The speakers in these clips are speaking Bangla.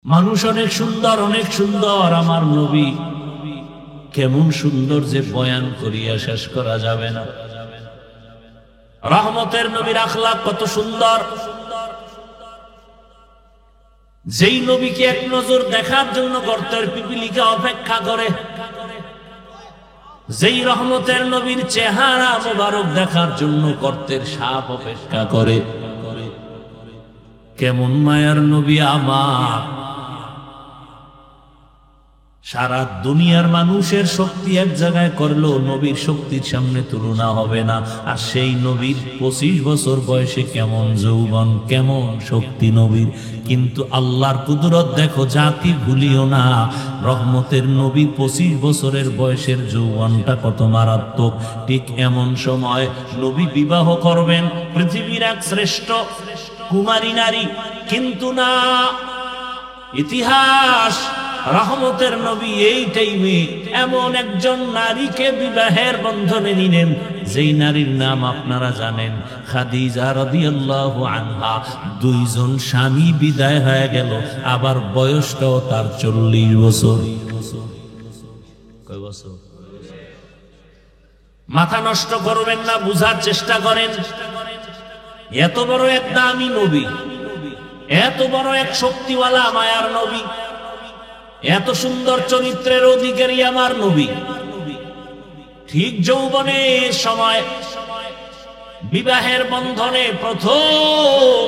মানুষ অনেক সুন্দর, আমার নবী কেমন সুন্দর যে বয়ান করিয়া শেষ করা যাবে না। রহমতের নবীর আখলাক কত সুন্দর, যেই নবীকে এক নজর দেখার জন্য গর্তের পিপিলিকা অপেক্ষা করে, যেই রহমতের নবীর চেহারা মোবারক দেখার জন্য গর্তের সাপ অপেক্ষা করে। কেমন মায়ার নবী আমার! সারা দুনিয়ার মানুষের শক্তি এক জায়গায় করলেও নবীর শক্তির সামনে তুলনা হবে না। আর সেই নবীর 25 বছর বয়সে কেমন যৌবন, কেমন শক্তি নবীর! কিন্তু আল্লাহর কুদরত দেখো, জাতি ভুলিও না। রহমতের নবী 25 বছরের বয়সের যৌবনটা কত মারাত্মক। ঠিক এমন সময় নবী বিবাহ করবেন পৃথিবীর এক শ্রেষ্ঠ কুমারী নারী, কিন্তু না, ইতিহাস রহমতের নবী এই টাইমে এমন একজন নারীকে বিবাহের বন্ধনে নিলেন, যেই নারীর নাম আপনারা জানেন, খাদিজা রাদিয়াল্লাহু আনহা। দুইজন স্বামী বিদায় হয়ে গেল, আবার বয়সটাও তার 40 বছর। কয় বছর? মাথা নষ্ট করবেন না, বুঝার চেষ্টা করেন। এত বড় এক দামি নবী, এত বড় এক শক্তিওয়ালা মায়ার নবী, এত সুন্দর চরিত্রের অধিকারী আমার নবী, ঠিক যৌবনের সময় বিবাহের বন্ধনে প্রথম,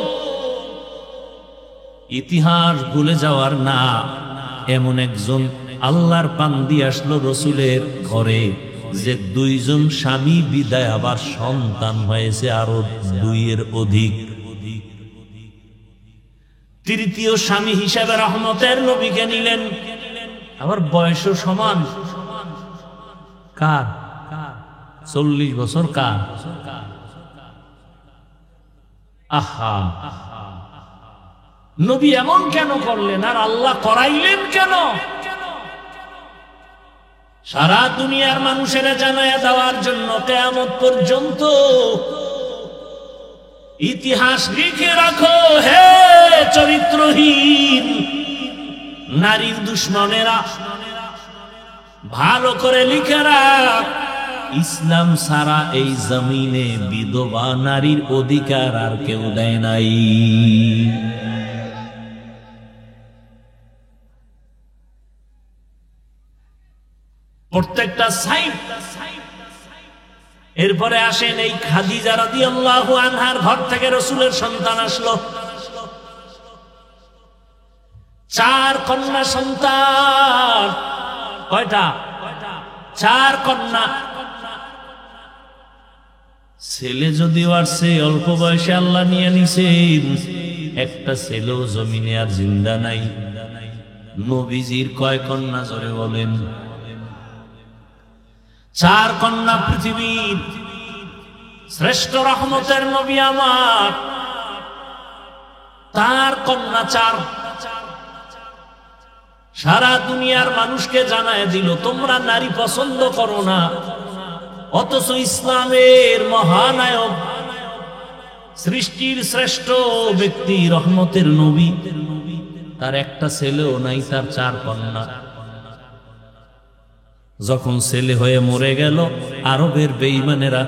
ইতিহাস ভুলে যাওয়ার না, এমন একজন আল্লাহর পান্দি আসলো রসুলের ঘরে, যে দুইজন স্বামী বিদায়, আবার সন্তান হয়েছে আরো 2 অধিক। তৃতীয় স্বামী হিসেবে রহমতের নবীকে নিলেন, আবার বয়সও সমান। কার? 40 বছর। কার? আহা, নবী এমন কেন করলেন, আর আল্লাহ করাইলেন কেন? সারা দুনিয়ার মানুষেরা জানায়া দেওয়ার জন্য কিয়ামত পর্যন্ত ইতিহাস লিখে রাখো। হে চরিত্রহীন নারীর দুশ্মনেরা, ভালো করে লিখে রাখ, ইসলাম সারা এই জমিনে বিধবা নারীর অধিকার আর কেউ দেয় নাই। প্রত্যেকটা সাইড। এরপরে আসেন এই খাদিজা রাদিয়াল্লাহু আনহার ঘর থেকে রাসূলের সন্তান আসলো। 4 কন্যা সন্তান। কয়টা? 4 কন্যা। ছেলে যদিও আসছে, অল্প বয়সে আল্লাহ নিয়ে নিছেন, একটা ছেলেও জমিনে আর জিন্দা নাই। নবীজির কয় কন্যা জোরে বলেন? 4 কন্যা। পৃথিবীর শ্রেষ্ঠ রহমতের নবী আমার, তার কন্যা 4। সারা দুনিয়ার মানুষকে জানায় দিল, তোমরা নারী পছন্দ করো না, অথচ ইসলামের মহানায়ক, সৃষ্টির শ্রেষ্ঠ ব্যক্তি, রহমতের নবী, তার একটা ছেলেও নাই, তার 4 কন্যা। যখন ছেলে হয়ে মরে গেল, আরবের বেঈমানেরা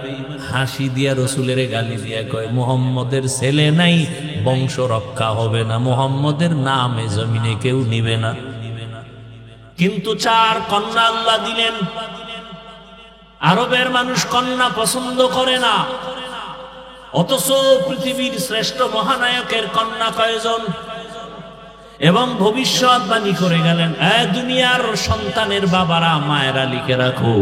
হাসি দিয়া রসুলের গালি দিয়া কয়, মুহাম্মদের ছেলে নাই, বংশ রক্ষা হবে না, মুহাম্মদের নামে জমিনে কেউ নিবে না। কিন্তু 4 কন্যা আল্লাহ দিলেন। আরবের মানুষ কন্যা পছন্দ করে না, অথচ পৃথিবীর শ্রেষ্ঠ মহানায়কের কন্যা কয়জন? এবং ভবিষ্যৎবাণী করে গেলেন, দুনিয়ার সন্তানের বাবারা, মায়েরা লিখে রাখো,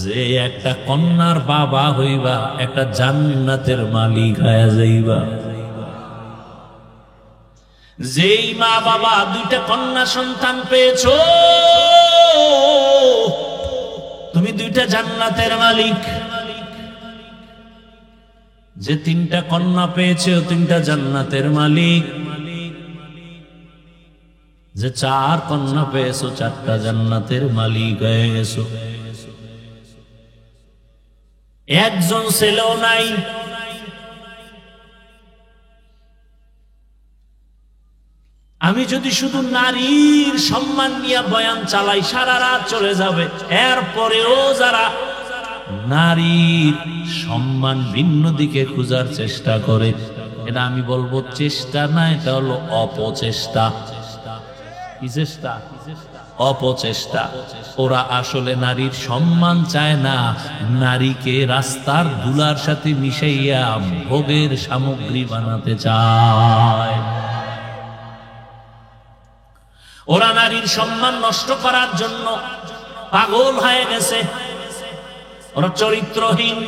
যে একটা কন্যার বাবা হইবা, একটা জান্নাতের মালিক হয়ে যাইবা। যেই মা বাবা 2টা কন্যা সন্তান পেয়েছো, তুমি 2টা জান্নাতের মালিক। যে 3টা কন্যা পেয়েছো, 3টা জান্নাতের মালিক। যে 4 কন্যা পেয়েছো, 4টা জান্নাতের মালিক হয়ে গেছো। একজন ছেলেও নাই। আমি যদি শুধু নারীর সম্মান নিয়ে বয়ান চালাই সারা রাত চলে যাবে। এরপরেও যারা নারীর সম্মান ভিন্ন দিকে খোঁজার চেষ্টা করে, এটা আমি বলবো চেষ্টা না, এটা হলো অপচেষ্টা। কি চেষ্টা? অপচেষ্টা। ওরা আসলে নারীর সম্মান চায় না, নারীকে রাস্তার ধুলার সাথে মিশাইয়া ভোগের সামগ্রী বানাতে চায়। ওরা নারীর সম্মান নষ্ট করার জন্য পাগল হয়ে গেছে। ওরা চরিত্রহীন।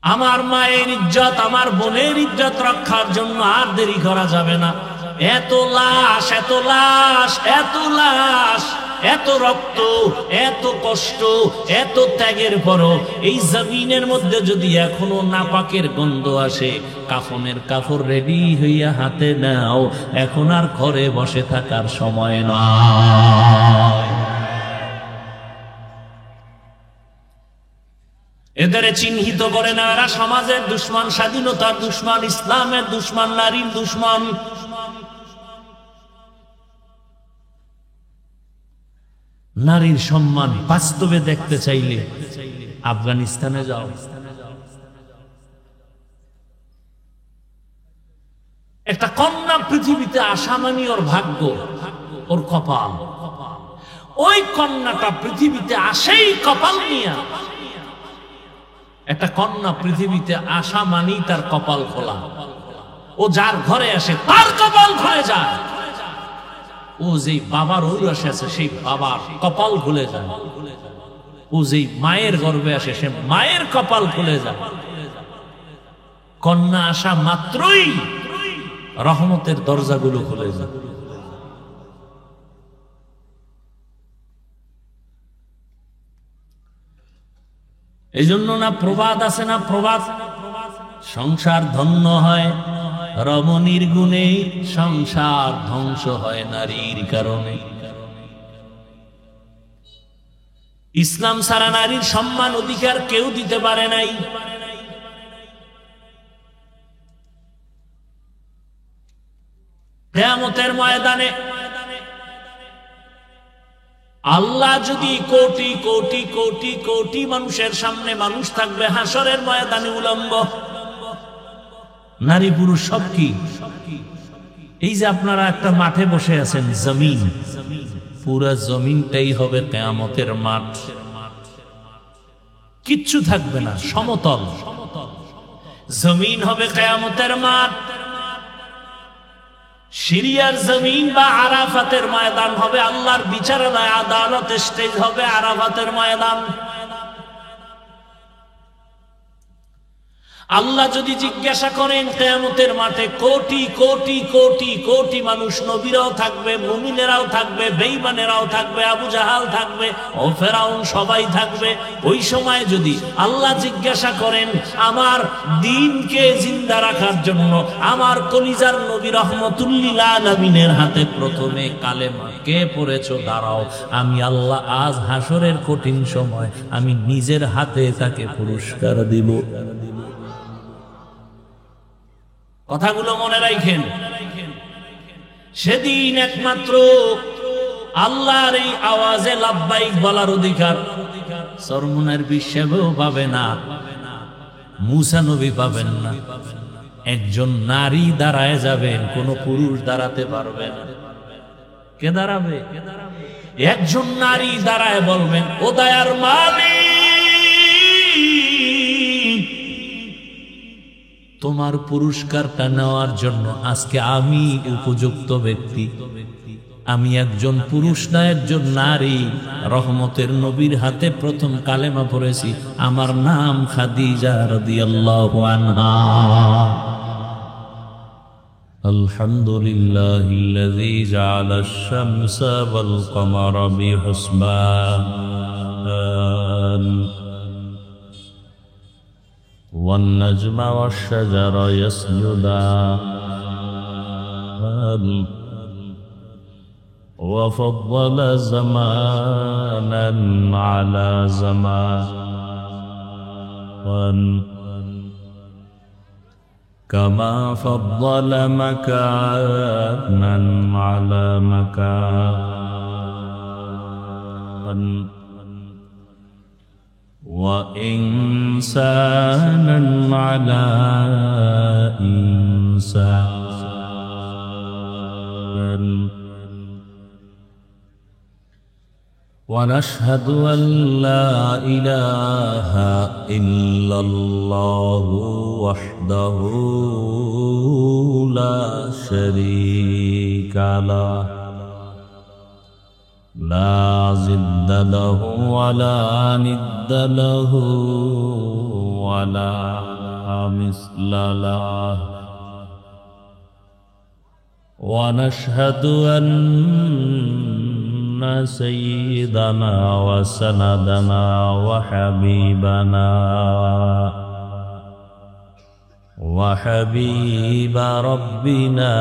আমার মায়ের ইজ্জত, আমার বোনের ইজ্জত রক্ষার জন্য আর দেরি করা যাবে না। এত লাশ, এত লাশ, এত লাশ, এত রক্ত, এত কষ্ট, এত ত্যাগের পরও এই জমিনের মধ্যে যদি এখনো নাপাকের গন্ধ আসে, কাফনের কাপড় রেডি হইয়া হাতে নাও, এখন আর ঘরে বসে থাকার সময় নয়। এদের চিহ্নিত করে না, এরা সমাজের দুশ্মন, স্বাধীনতার দুশ্মন, ইসলামের দুশ্মন, নারীর দুশ্মন। নারীর সম্মান বাস্তবে দেখতে চাইলে আফগানিস্তানে যাও। একটা কন্যা পৃথিবীতে আসা মানে ওর ভাগ্য, ওর কপাল। ওই কন্যাটা পৃথিবীতে আসেই কপাল নিয়ে। একটা কন্যা পৃথিবীতে আসা মানেই তার কপাল খোলা। ও যার ঘরে আসে তার কপাল খুলে যায়। ও যেই বাবার ঔরসে আছে সেই বাবার কপাল খুলে যায়। ও যেই মায়ের গর্ভে আসে সে মায়ের কপাল খুলে যায়। কন্যা আসা মাত্রই রহমতের দরজাগুলো খুলে যায়। এই জন্য না প্রবাদ আছে না, প্রবাদ, সংসার ধন্য হয় রমণীর গুণে, সংসার ধ্বংস হয় নারীর কারণে। ইসলাম ছাড়া নারীর সম্মান অধিকার কেউ দিতে পারে নাই। কিয়ামতের ময়দানে আল্লাহ যদি কোটি কোটি কোটি কোটি মানুষের সামনে, মানুষ থাকবে হাসরের ময়দানে উলঙ্গ, নারী পুরুষ সব কি? এই যে আপনারা একটা মাঠে বসে আছেন, জমিন, পুরা জমিনটাই হবে কিয়ামতের মাঠ। কিচ্ছু থাকবে না, সমতল জমিন হবে কিয়ামতের মাঠ। সিরিয়ার জমিন বা আরাফাতের ময়দান হবে আল্লাহর বিচারণায়, আদালত স্টেজ হবে আরাফাতের ময়দান। আল্লাহ যদি জিজ্ঞাসা করেন কিয়ামতের মাঠে, কোটি কোটি কোটি কোটি মানুষ, নবীরাও থাকবে, মুমিনেরাও থাকবে, বেঈমানেরাও থাকবে, আবু জাহাল থাকবে, ও ফেরাউন, সবাই থাকবে। ওই সময় যদি আল্লাহ জিজ্ঞাসা করেন আমার দ্বীনকে জিন্দা রাখার জন্য আমার কলিজার নবী রহমতুল্লিল আলামিনের হাতে প্রথমে কালেমা কে পড়েছো, দাঁড়াও, আমি আল্লাহ আজ হাসরের কঠিন সময় আমি নিজের হাতে তাকে পুরস্কার দিব। কথাগুলো মনে রাখেন। সেদিন একমাত্র আল্লাহর এই আওয়াজে লাব্বাইক বলার অধিকার সরমুনের বিশ্বেও পাবে না, মুসা নবী পাবেন না। একজন নারী দাঁড়ায় যাবেন, কোন পুরুষ দাঁড়াতে পারবে না। কে দাঁড়াবে? একজন নারী দাঁড়ায় বলবেন, ও দয়ার মালিক, তোমার পুরস্কারটা নেওয়ার জন্য আজকে আমি উপযুক্ত ব্যক্তি। আমি একজন পুরুষ না, একজন নারী, রহমতের নবীর হাতে প্রথম কালেমা পড়েছি, আমার নাম খাদিজা রাদিয়াল্লাহু আনহা। আলহামদুলিল্লাহিল্লাযী জাআলাশ শামসা ওয়াল কমারা বিহুসবান والنجم والشجر يسجدان وفضل زمانا على زمان كما فضل مكانا على مكان وإنسانا على إنسان ونشهد أن لا إله إلا الله وحده لا شريك له لا ضد له ولا ند له ولا مثل له ونشهد أن سيدنا وسندنا وحبيب ربنا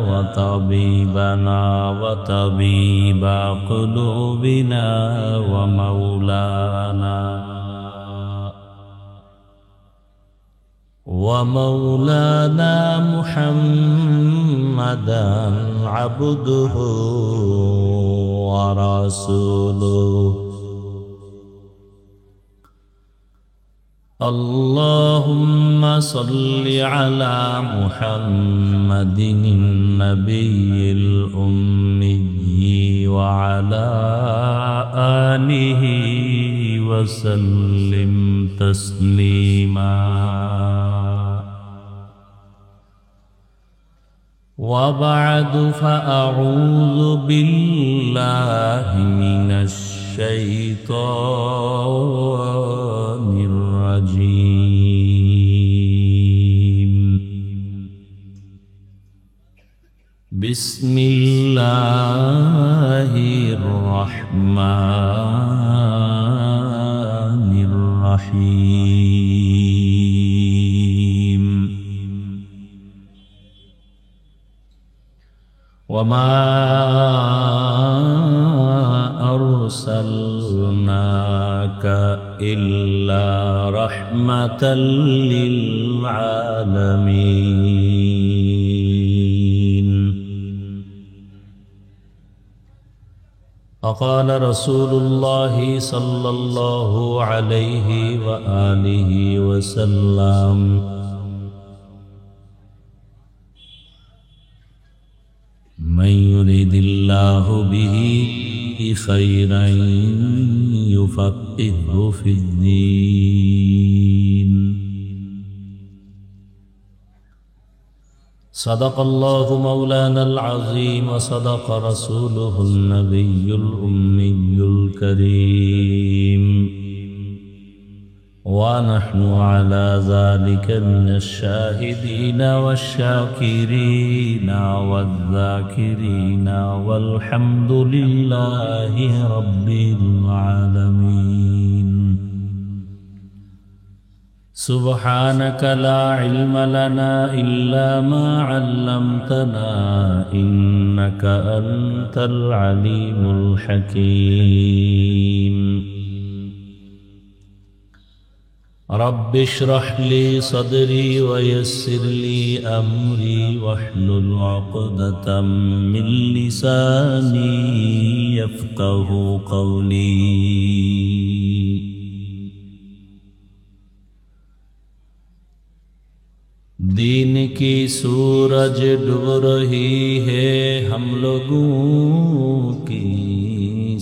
وطبيبنا وطبيب قلوبنا ومولانا محمدا عبده ورسوله اللهم صل على محمد النبي الأمي وعلى آله وسلم تسليما وبعد فأعوذ بالله من الشيطان الرجيم بسم الله الرحمن الرحيم وما أرسلناك إلا رحمة للعالمين وقال رسول الله صلى الله عليه وآله وسلم من يريد الله به خيرا يفقهه في الدين صدق الله مولانا العظيم وصدق رسوله النبي الأمي الكريم ونحن على ذلك من الشاهدين والشاكرين والذاكرين والحمد لله رب العالمين سبحانك لا علم لنا إلا ما علمتنا إنك أنت العليم الحكيم رب اشرح لي صدري ويسر لي أمري واحلل عقدة من لساني يفقه قولي दीन की सूरज डूब रही है हम लोगों की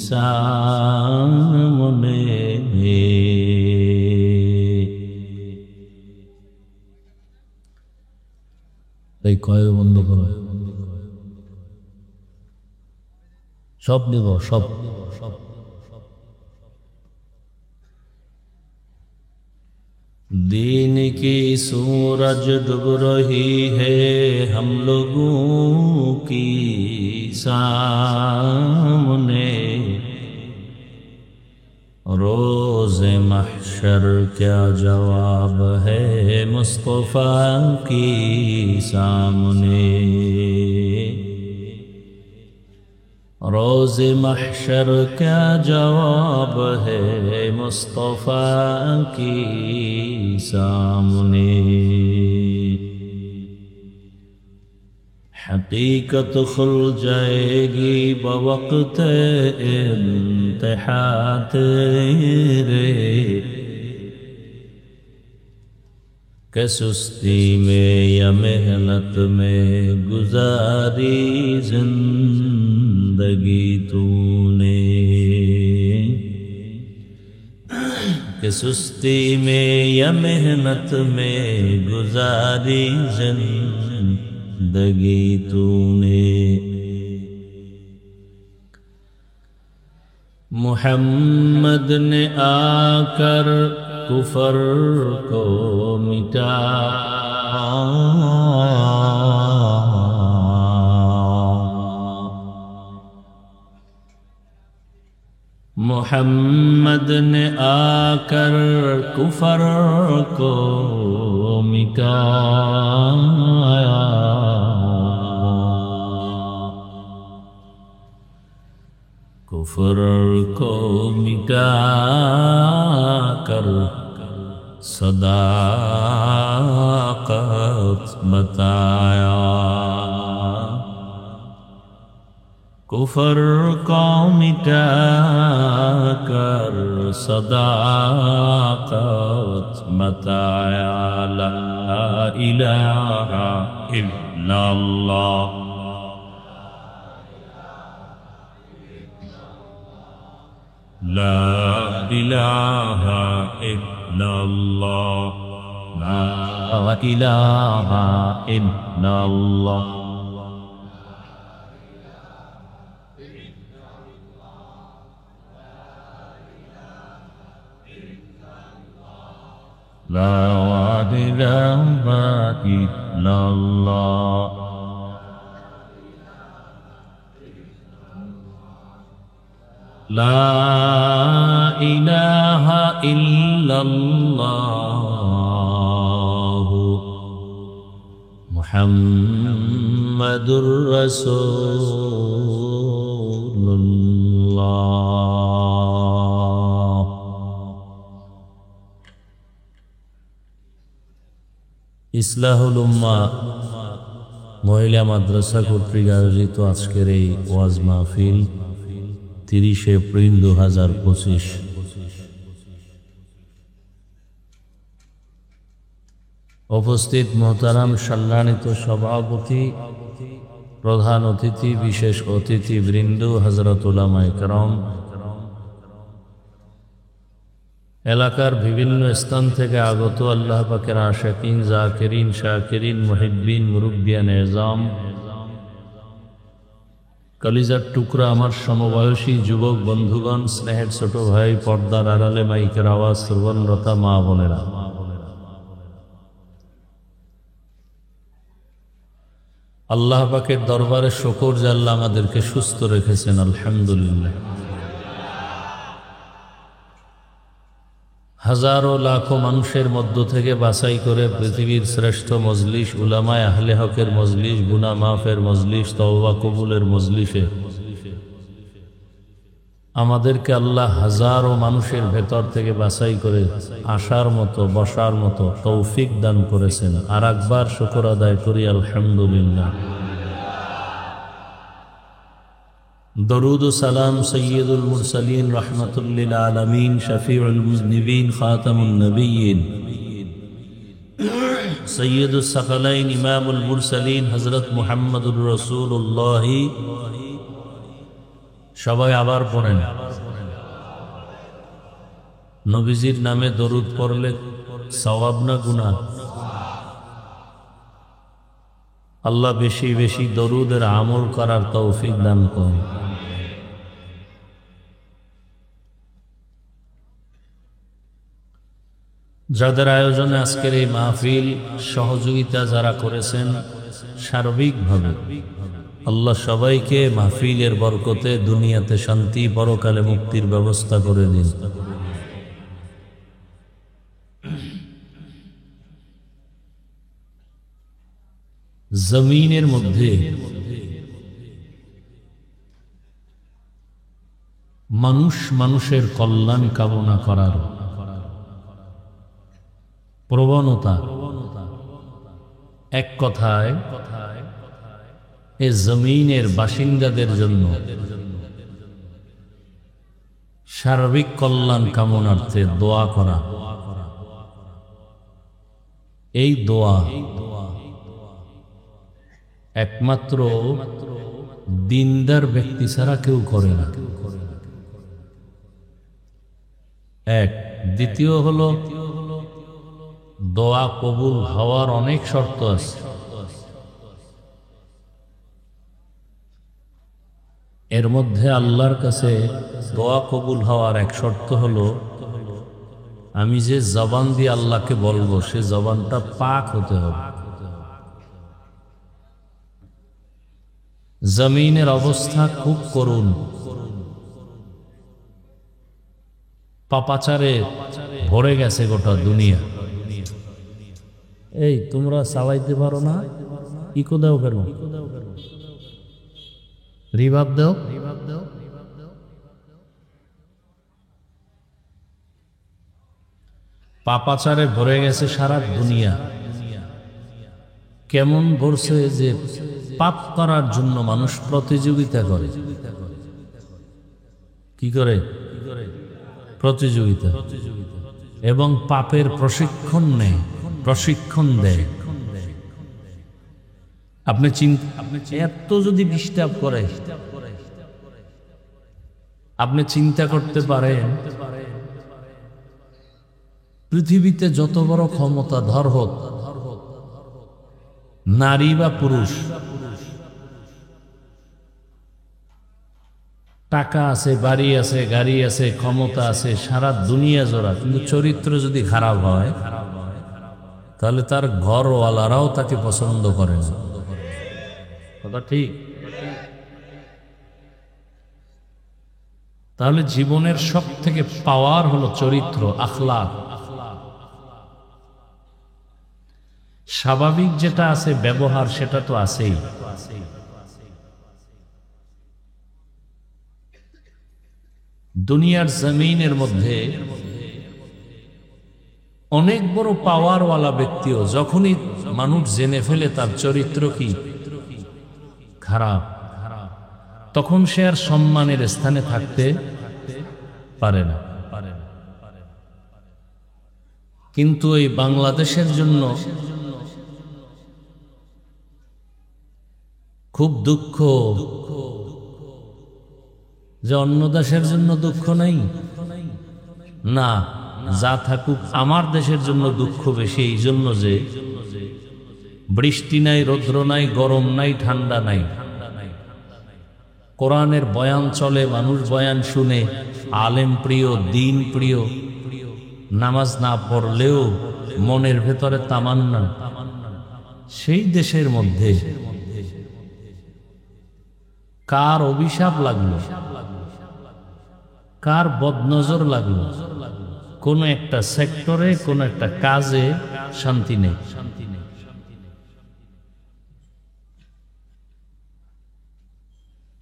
सामने এই কয় বন্ধ করো সব নিব সব दीन की सूरज डूब रही है हम लोगों की सामने रोज़ महशर क्या जवाब है मुस्तफ़ा की सामने रोज़ महशर क्या जवाब है मुस्तफ़ा की सामने हकीकत खुल जाएगी बवक्त इम्तिहा तेरे कि सुस्ती में या मेहनत में गुजारी जिंदगी तूने कि सुस्ती में या मेहनत में गुजारी जिंदगी तूने मुहम्मद ने आकर कुफर को मिटाया मुहम्मद ने आकर कुफर को मिटाया कुफर को मिटाकर सदाकत बताया कुफर को मिटाकर सदाकत बताया ला इलाहा इल्लल्लाह ला इलाहा इल्लल्लाह ला इलाहा इल्लल्लाह لا إله إلا الله لا إله إلا الله محمد رسول الله ইসলাহুল উম্মাহ মহিলা মাদ্রাসা কর্তৃক আয়োজিত আজকের এই ওয়াজ মাহফিল 30 এপ্রিল 2025 উপস্থিত মোহতারাম সম্মানিত সভাপতি প্রধান অতিথি বিশেষ অতিথি বৃন্দ হযরত উলামায়ে কেরাম এলাকার বিভিন্ন স্থান থেকে আগত আল্লাহ পাকের আশিকিন জাকিরিন শাকিরিন মুহিব্বিন মুরব্বিয়ান এজাম কলিজার টুকরা আমার সমবয়সী যুবক বন্ধুগণ স্নেহের ছোট ভাই পর্দার আড়ালে মাইকের আওয়াজ শ্রবণরতা মা বোনেরা আল্লাহ পাকের দরবারে শুকর যে আল্লাহ আমাদেরকে সুস্থ রেখেছেন আলহামদুলিল্লাহ হাজারো লাখো মানুষের মধ্য থেকে বাছাই করে পৃথিবীর শ্রেষ্ঠ মজলিস উলামায়ে আহলে হকের মজলিস গুনাহ মাফের মজলিস তওবা কবুলের মজলিসে আমাদেরকে আল্লাহ হাজারো মানুষের ভেতর থেকে বাছাই করে আসার মতো বসার মতো তৌফিক দান করেছেন আর একবার শুকর আদায় করি আলহামদুলিল্লাহ दरूद सलाम सय्यदुल मुरसलीन रहमतुल लिल आलमीन शफीउल मुज़निबीन खातमुन नबिय्यीन सय्यदुस सकलैन इमामुल मुरसलीन हजरत मुहम्मदुर रसूलुल्लाह সবাই আবার পড়েন নবীজির নামে দরুদ পড়লে সওয়াব না গুনাহ আল্লাহ বেশি বেশি দরুদের আমল করার তৌফিক দান করেন যাদের আয়োজনে আজকের এই মাহফিল সহযোগিতা যারা করেছেন সার্বিকভাবে আল্লাহ সবাইকে মাহফিলের বরকতে দুনিয়াতে শান্তি পরকালে মুক্তির ব্যবস্থা করে দিন জমিনের মধ্যে মানুষ মানুষের কল্যাণ কামনা করার প্রবণতা এক কথায় এ জমিনের বাসিন্দাদের জন্য সার্বিক কল্যাণ কামনার্থে দোয়া করা। এই দোয়া একমাত্র দিনদার ব্যক্তি ছাড়া কেউ করে না। এক। দ্বিতীয় হলো, দোয়া কবুল হওয়ার অনেক শর্ত আছে। এর মধ্যে আল্লাহর কাছে দোয়া কবুল হওয়ার এক শর্ত হলো, আমি যে জবান দিয়ে আল্লাহকে বলবো সে জবানটা পাক হতে হবে। জমিনের অবস্থা খুব করুণ, পাপাচারে ভরে গেছে গোটা দুনিয়া। এই তোমরা চালাইতে পারো না, ইকো দাও কেন? রিভাব দাও। পাপাচারে ভরে গেছে সারা দুনিয়া। কেমন ভরছে যে পাপ করার জন্য মানুষ প্রতিযোগিতা করে। কি করে? প্রতিযোগিতা। এবং পাপের প্রশিক্ষণ দেয়। আপনি এত যদি ডিস্টার্ব করে, আপনি চিন্তা করতে পারেন পৃথিবীতে যত বড় ক্ষমতাধর হোক, নারী বা পুরুষ, টাকা আছে, বাড়ি আছে, গাড়ি আছে, ক্ষমতা আছে, সারা দুনিয়া জোড়া, কিন্তু চরিত্র যদি খারাপ হয় তাহলে তার ঘরওয়ালারাও তাকে পছন্দ করে না। কথা ঠিক? তাহলে জীবনের সব থেকে পাওয়ার হলো চরিত্র, আখলাক। স্বাভাবিক যেটা আছে ব্যবহার, সেটা তো আছেই। দুনিয়ার জমিনের মধ্যে অনেক বড় পাওয়ারওয়ালা ব্যক্তিও যখনই মানুষ জেনে ফেলে তার চরিত্র কি খারাপ, তখন সে আর সম্মানের স্থানে থাকতে পারে না। কিন্তু এই বাংলাদেশের জন্য খুব দুঃখ যে অন্য দেশের জন্য দুঃখ নাই না, যা থাকুক আমার দেশের জন্য দুঃখ বেশি। এই জন্য যে বৃষ্টি নাই, রৌদ্র নাই, গরম নাই, ঠান্ডা নাই, কোরআনের বয়ান চলে, মানুষ বয়ান শুনে, আলেম প্রিয়, দিন প্রিয়, নামাজ না পড়লেও মনের ভেতরে তামান্না। সেই দেশের মধ্যে কার অভিশাপ লাগলো, কার বদনজর লাগলো, কোন একটা সেক্টরে, কোন একটা কাজে শান্তি নেই।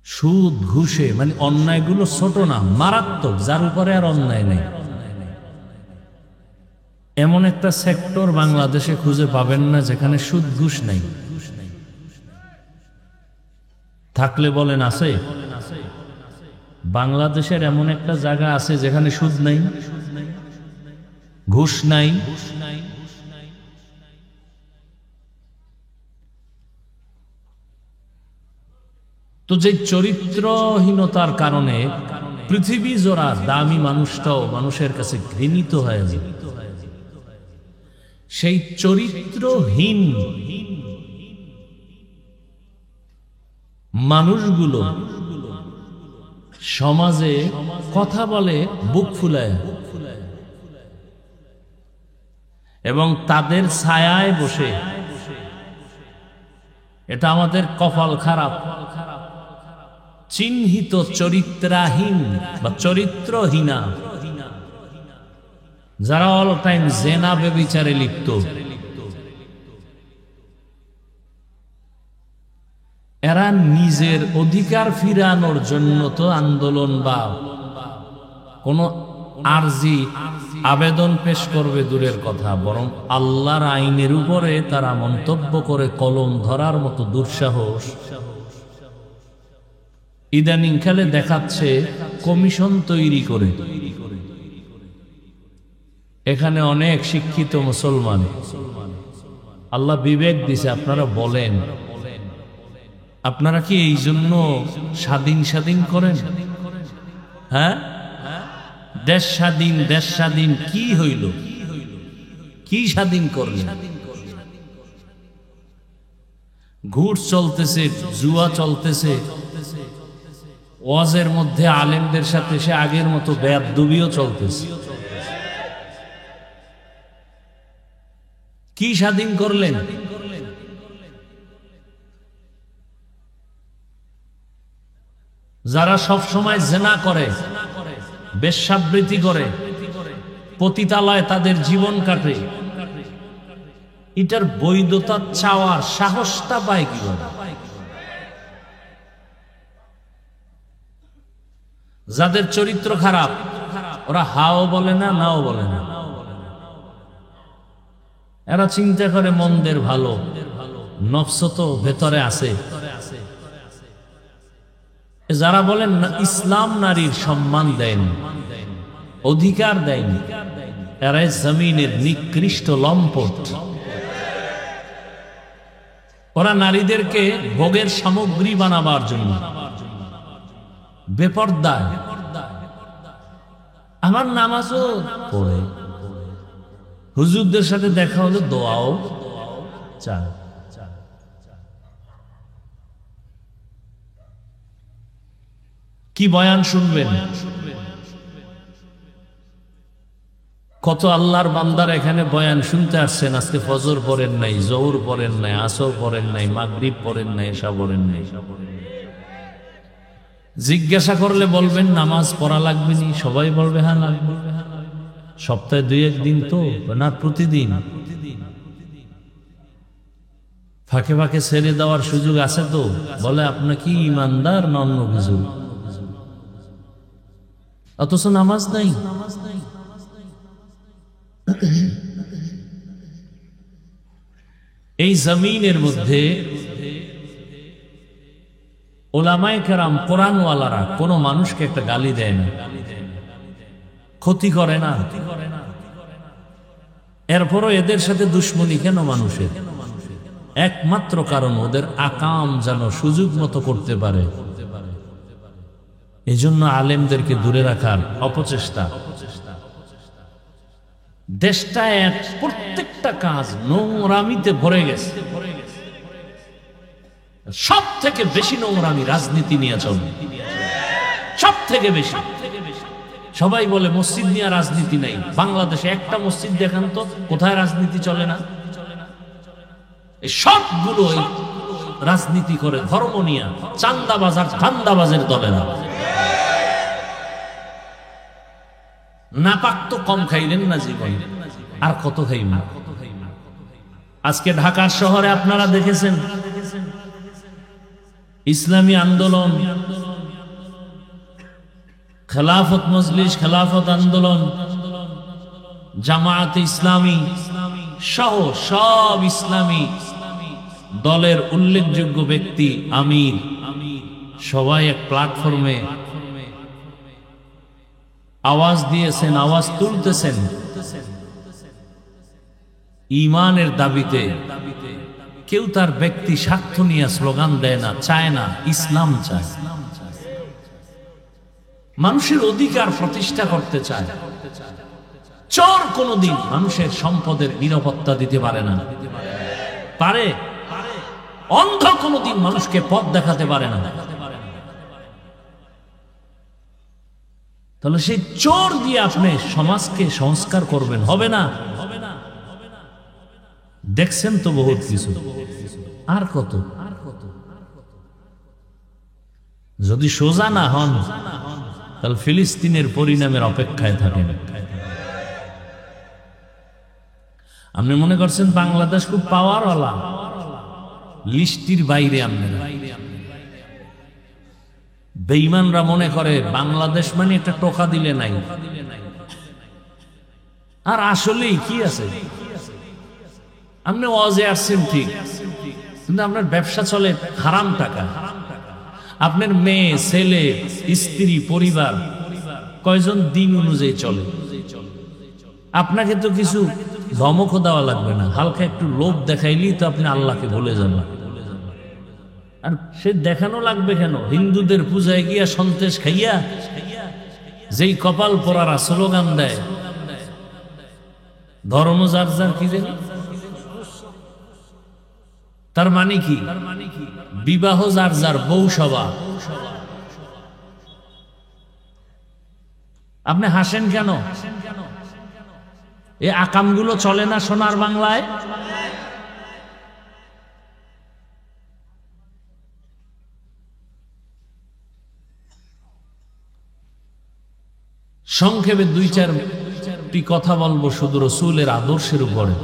সুদ ঘুষে, মানে অন্যায়গুলো ছোট না, মারাত্মক, যার উপরে আর অন্যায় নেই। এমন একটা সেক্টর বাংলাদেশে খুঁজে পাবেন না যেখানে সুদ ঘুষ নাই। থাকলে বলেন আছে? বাংলাদেশের এমন একটা জায়গা আছে যেখানে সুদ নাই, ঘুষ নাই। তো যে চরিত্রহীনতার কারণে পৃথিবী জোড়া দামি মানুষটাও মানুষের কাছে ঘৃণিত হয়ে যায়। সেই চরিত্রহীন মানুষগুলো সমাজে কথা বলে বুক ফুলায়, এবং তাদের ছায়ায় বসে। এটা আমাদের কপাল খারাপ। চিহ্নিত চরিত্রহীন বা চরিত্রহীনা, যারা অল টাইম জেনা ব্যভিচারে লিপ্ত, এরা নিজের অধিকার ফিরানোর জন্য তো আন্দোলন বা কোনো আরজি আবেদন পেশ করবে দূরের কথা, বরং আল্লাহর আইনের উপরে তারা মন্তব্য করে কলম ধরার মতো দুঃসাহস ইদানিং কালে দেখাচ্ছে কমিশন তৈরি করে এখানে অনেক শিক্ষিত মুসলমান, আল্লাহ বিবেক দিছে, আপনারা বলেন, আপনারা কি এই জন্য স্বাধীন করেন? হ্যাঁ, দেশ স্বাধীন কি হইল? কি স্বাধীন করলেন? ঘুষ চলতেছে, জুয়া চলতেছে, ওয়াজের মধ্যে আলেমদের সাথে সে আগের মতো বেয়াদবিও চলতেছে। কি স্বাধীন করলেন? যারা সব সময় জেনা করে, বেশ্যাবৃত্তি করে, পতিতালয়ে তাদের জীবন কাটে, এটার বৈধতা চাওয়ার সাহসটা পায় কিভাবে? যাদের চরিত্র খারাপ ওরা হাও বলে না, নাও বলে না, এরা চিন্তা করে মন্দের ভালো, নফস তো ভেতরে আছে। যারা বলেন না ইসলাম নারীর সম্মান দেয়নি, অধিকার দেয়নি, এরা জমিনের নিকৃষ্ট লম্পট। ওরা নারীদেরকে ভোগের সামগ্রী বানাবার জন্য বেপরদায়। আমার নামাজও পড়ে, হুজুরদের সাথে দেখা হলে দোয়াও চায়। কি বয়ান শুনবেন? কত আল্লাহর বান্দার এখানে বয়ান শুনতে আসছেন, আজকে ফজর পড়েন নাই, জোহর পড়েন নাই, আসর পড়েন নাই, মাগরিব পড়েন নাই, এশা পড়েন নাই। জিজ্ঞাসা করলে বলবেন নামাজ পড়া লাগবে নি, সবাই বলবে হ্যাঁ লাগবে। সপ্তাহে 2-1 দিন তো না, প্রতিদিন। ফাঁকে ফাঁকে ছেড়ে দেওয়ার সুযোগ আছে তো, বলে আপনি কি ইমানদার না অন্য কিছু, অথচ নামাজ নাই। এই জমিনের মধ্যে ওলামায়ে কেরাম, কোরআনওয়ালারা কোনো মানুষকে একটা গালি দেয় না, ক্ষতি করে না। এরপরও এদের সাথে দুশ্মনী কেন মানুষের? একমাত্র কারণ ওদের আকাম যেন সুযোগ মতো করতে পারে। এজন্য আলেমদেরকে দূরে রাখার অপচেষ্টা। দেশটা প্রত্যেকটা কাজ নোংরামিতে ভরে গেছে। সব থেকে বেশি নোংরামি রাজনীতি নিয়ে চলে, সব থেকে বেশি। সবাই বলে মসজিদ নিয়ে রাজনীতি নাই। বাংলাদেশে একটা মসজিদ দেখান তো কোথায় রাজনীতি চলে না। এই সবগুলো রাজনীতি করে, ধর্ম নিয়ে, চান্দাবাজ আর ধান্দাবাজের দলেরা। নাপাক তো কম খাইলেন না জীবনে, আর কত খাইবেন? আজকে ঢাকার শহরে আপনারা দেখেছেন ইসলামী আন্দোলন, খেলাফত মজলিস, খেলাফত আন্দোলন, জামায়াতে ইসলামী সহ সব ইসলামী দলের উল্লেখযোগ্য ব্যক্তি, আমির, সবাই এক প্ল্যাটফর্মে আওয়াজ দিয়েছেন, আওয়াজ তুলতেছেন ঈমানের দাবিতে। কেউ তার ব্যক্তি স্বার্থ নিয়ে স্লোগান দেয় না, চায় না, ইসলাম চায়, মানুষের অধিকার প্রতিষ্ঠা করতে চায়। চোর কোনদিন মানুষের সম্পদের নিরাপত্তা দিতে পারে না, পারে? অন্ধ কোনদিন মানুষকে পথ দেখাতে পারে না। তাহলে সেই চোর দিয়ে আপনি সমাজকে সংস্কার করবেন, হবে না? দেখছেন তো বহুত কিছু, আর কত? যদি সোজা না হন তাহলে ফিলিস্তিনের পরিণামের অপেক্ষায় থাকেন। আপনি মনে করছেন বাংলাদেশ খুব পাওয়ারওয়ালা, লিস্টির বাইরে। আপনারা বেঈমানরা মনে করে বাংলাদেশ মানে একটা টোকা দিলে নাই। আর আসলেই কি আছে? আপনি ওয়াজে আসছেন ঠিক, কিন্তু আপনার ব্যবসা চলে হারাম টাকা। আপনার মেয়ে ছেলে স্ত্রী পরিবার কয়জন দিন অনুযায়ী চলে? আপনাকে তো কিছু ধমকও দেওয়া লাগবে না, হালকা একটু লোভ দেখাইলেই তো আপনি আল্লাহকে ভুলে যাবেন। আর সে দেখানো লাগবে কেন? হিন্দুদের পূজায় গিয়া সন্তেষ খাইয়া যেই কপাল পরারা স্লোগান দেয়, ধর্ম যার যার কি জানি, তার মানে কি? বিবাহ যার যার, বউ সভা। আপনি হাসেন কেন? এই আকামগুলো চলে না সোনার বাংলায়? সংক্ষেপে দুই চারটি কথা বলবো শুধু রাসূলের আদর্শের উপরে।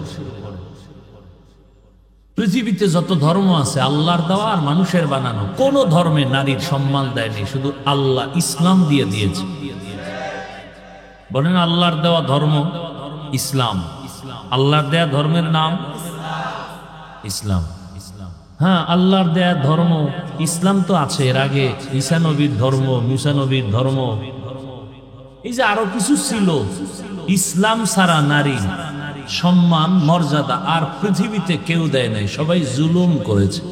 পৃথিবীতে যত ধর্ম আছে আল্লাহর দেওয়া আর মানুষের বানানো, কোন ধর্মে নারীর সম্মান দেয়নি, শুধু আল্লাহ ইসলাম দিয়ে দিয়েছে। বলেন আল্লাহর দেওয়া ধর্ম ইসলাম। আল্লাহর দেয়া ধর্মের নাম ইসলাম। হ্যাঁ, আল্লাহর দেয়া ধর্ম ইসলাম তো আছে, এর আগে ঈসা নবীর ধর্ম, মুসা নবীর ধর্ম, এই যে আরো কিছু ছিল। ইসলাম ছাড়া নারী সম্মান মর্যাদা আর পৃথিবীতে কেউ দেয় নাই, সবাই জুলুম করেছে।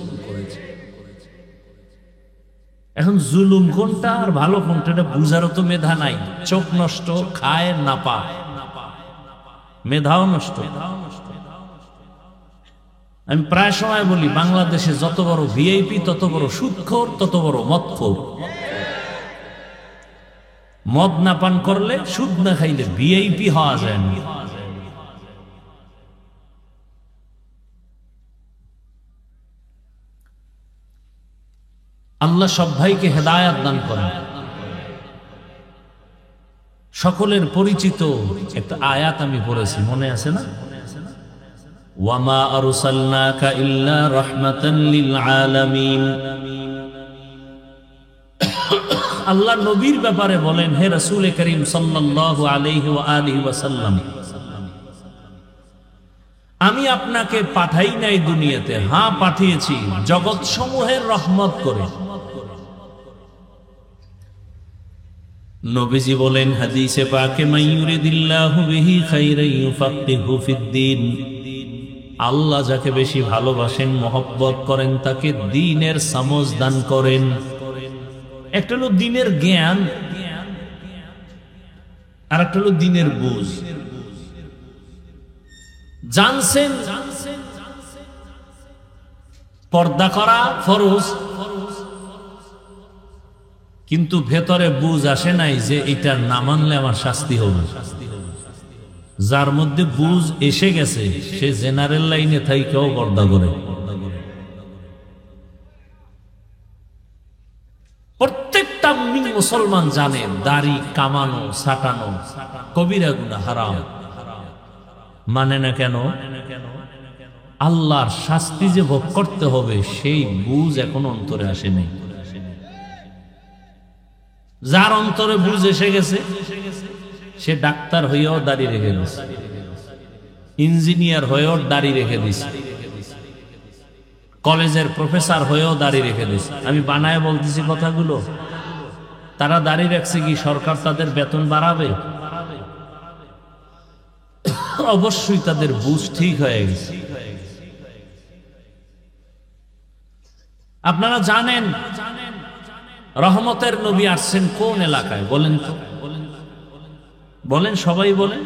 এখন জুলুম কোনটা আর ভালো কোনটা এটা বুঝারও তো মেধা নাই। চোখ নষ্ট, খায় না পায়, মেধাও নষ্ট। আমি প্রায় সময় বলি, বাংলাদেশে যত বড় ভিআইপি তত বড় সুদখোর, তত বড় মদখোর। মদ না পান করলে, সুদ না খাইলে ভিআইপি হওয়া যায় না। আল্লাহ সব ভাইকে হেদায়াত দান করেন। সকলের পরিচিত একটা আয়াত আমি পড়েছি, মনে আছে না? ওয়ামা আরসালনাকা ইল্লা রাহমাতান লিল আলামিন। আল্লাহ নবীর ব্যাপারে বলেন, হে রাসূল করিম সাল্লাল্লাহু আলাইহি ওয়া আলিহি ওয়াসাল্লাম, আমি আপনাকে পাঠাই নাই দুনিয়াতে, হ্যাঁ পাঠিয়েছি জগৎ সমূহের রহমত করে। নবীজি বলেন হাদিসে পাকে, মাইয়ুরিদিল্লাহু বিহি খাইরান ইউফাক্কিহু ফিদ্দীন। আল্লাহ যাকে বেশি ভালোবাসেন, মহব্বত করেন, তাকে দ্বীনের সমঝ দান করেন। একটা হলো দ্বীনের জ্ঞান, আর একটা হলো দ্বীনের বুঝ। জানছেন পর্দা করা ফরজ, কিন্তু ভেতরে বুঝ আসে নাই যে এটা না মানলে আমার শাস্তি হবে। যার মধ্যে বুঝ এসে গেছে সে জেনারেল লাইনে থাইকেও পর্দা করে। প্রত্যেকটা মুসলমান জানে দাড়ি কামানো, ছাটানো কবিরা গুনাহ, হারাম। মানে না কেন? আল্লাহর শাস্তি যে ভোগ করতে হবে সেই বুঝ এখন অন্তরে আসেনি। যার অন্তরে বুঝ এসে গেছে সে ডাক্তার হইয়াও দাড়ি রেখে দিছে, ইঞ্জিনিয়ার হয়েও দাড়ি রেখে দিছে, কলেজের প্রফেসর হয়েও দাড়ি রেখে দিছে। আমি বানায় বলতেছি কথাগুলো। তারা দাড়ি রাখছে কি সরকার তাদের বেতন বাড়াবে? অবশ্যই তাদের বুঝ ঠিক হয়ে গেছে। আপনারা জানেন রহমতের নবী আসছেন কোন এলাকায়? বলেন তো, বলেন, সবাই বলেন।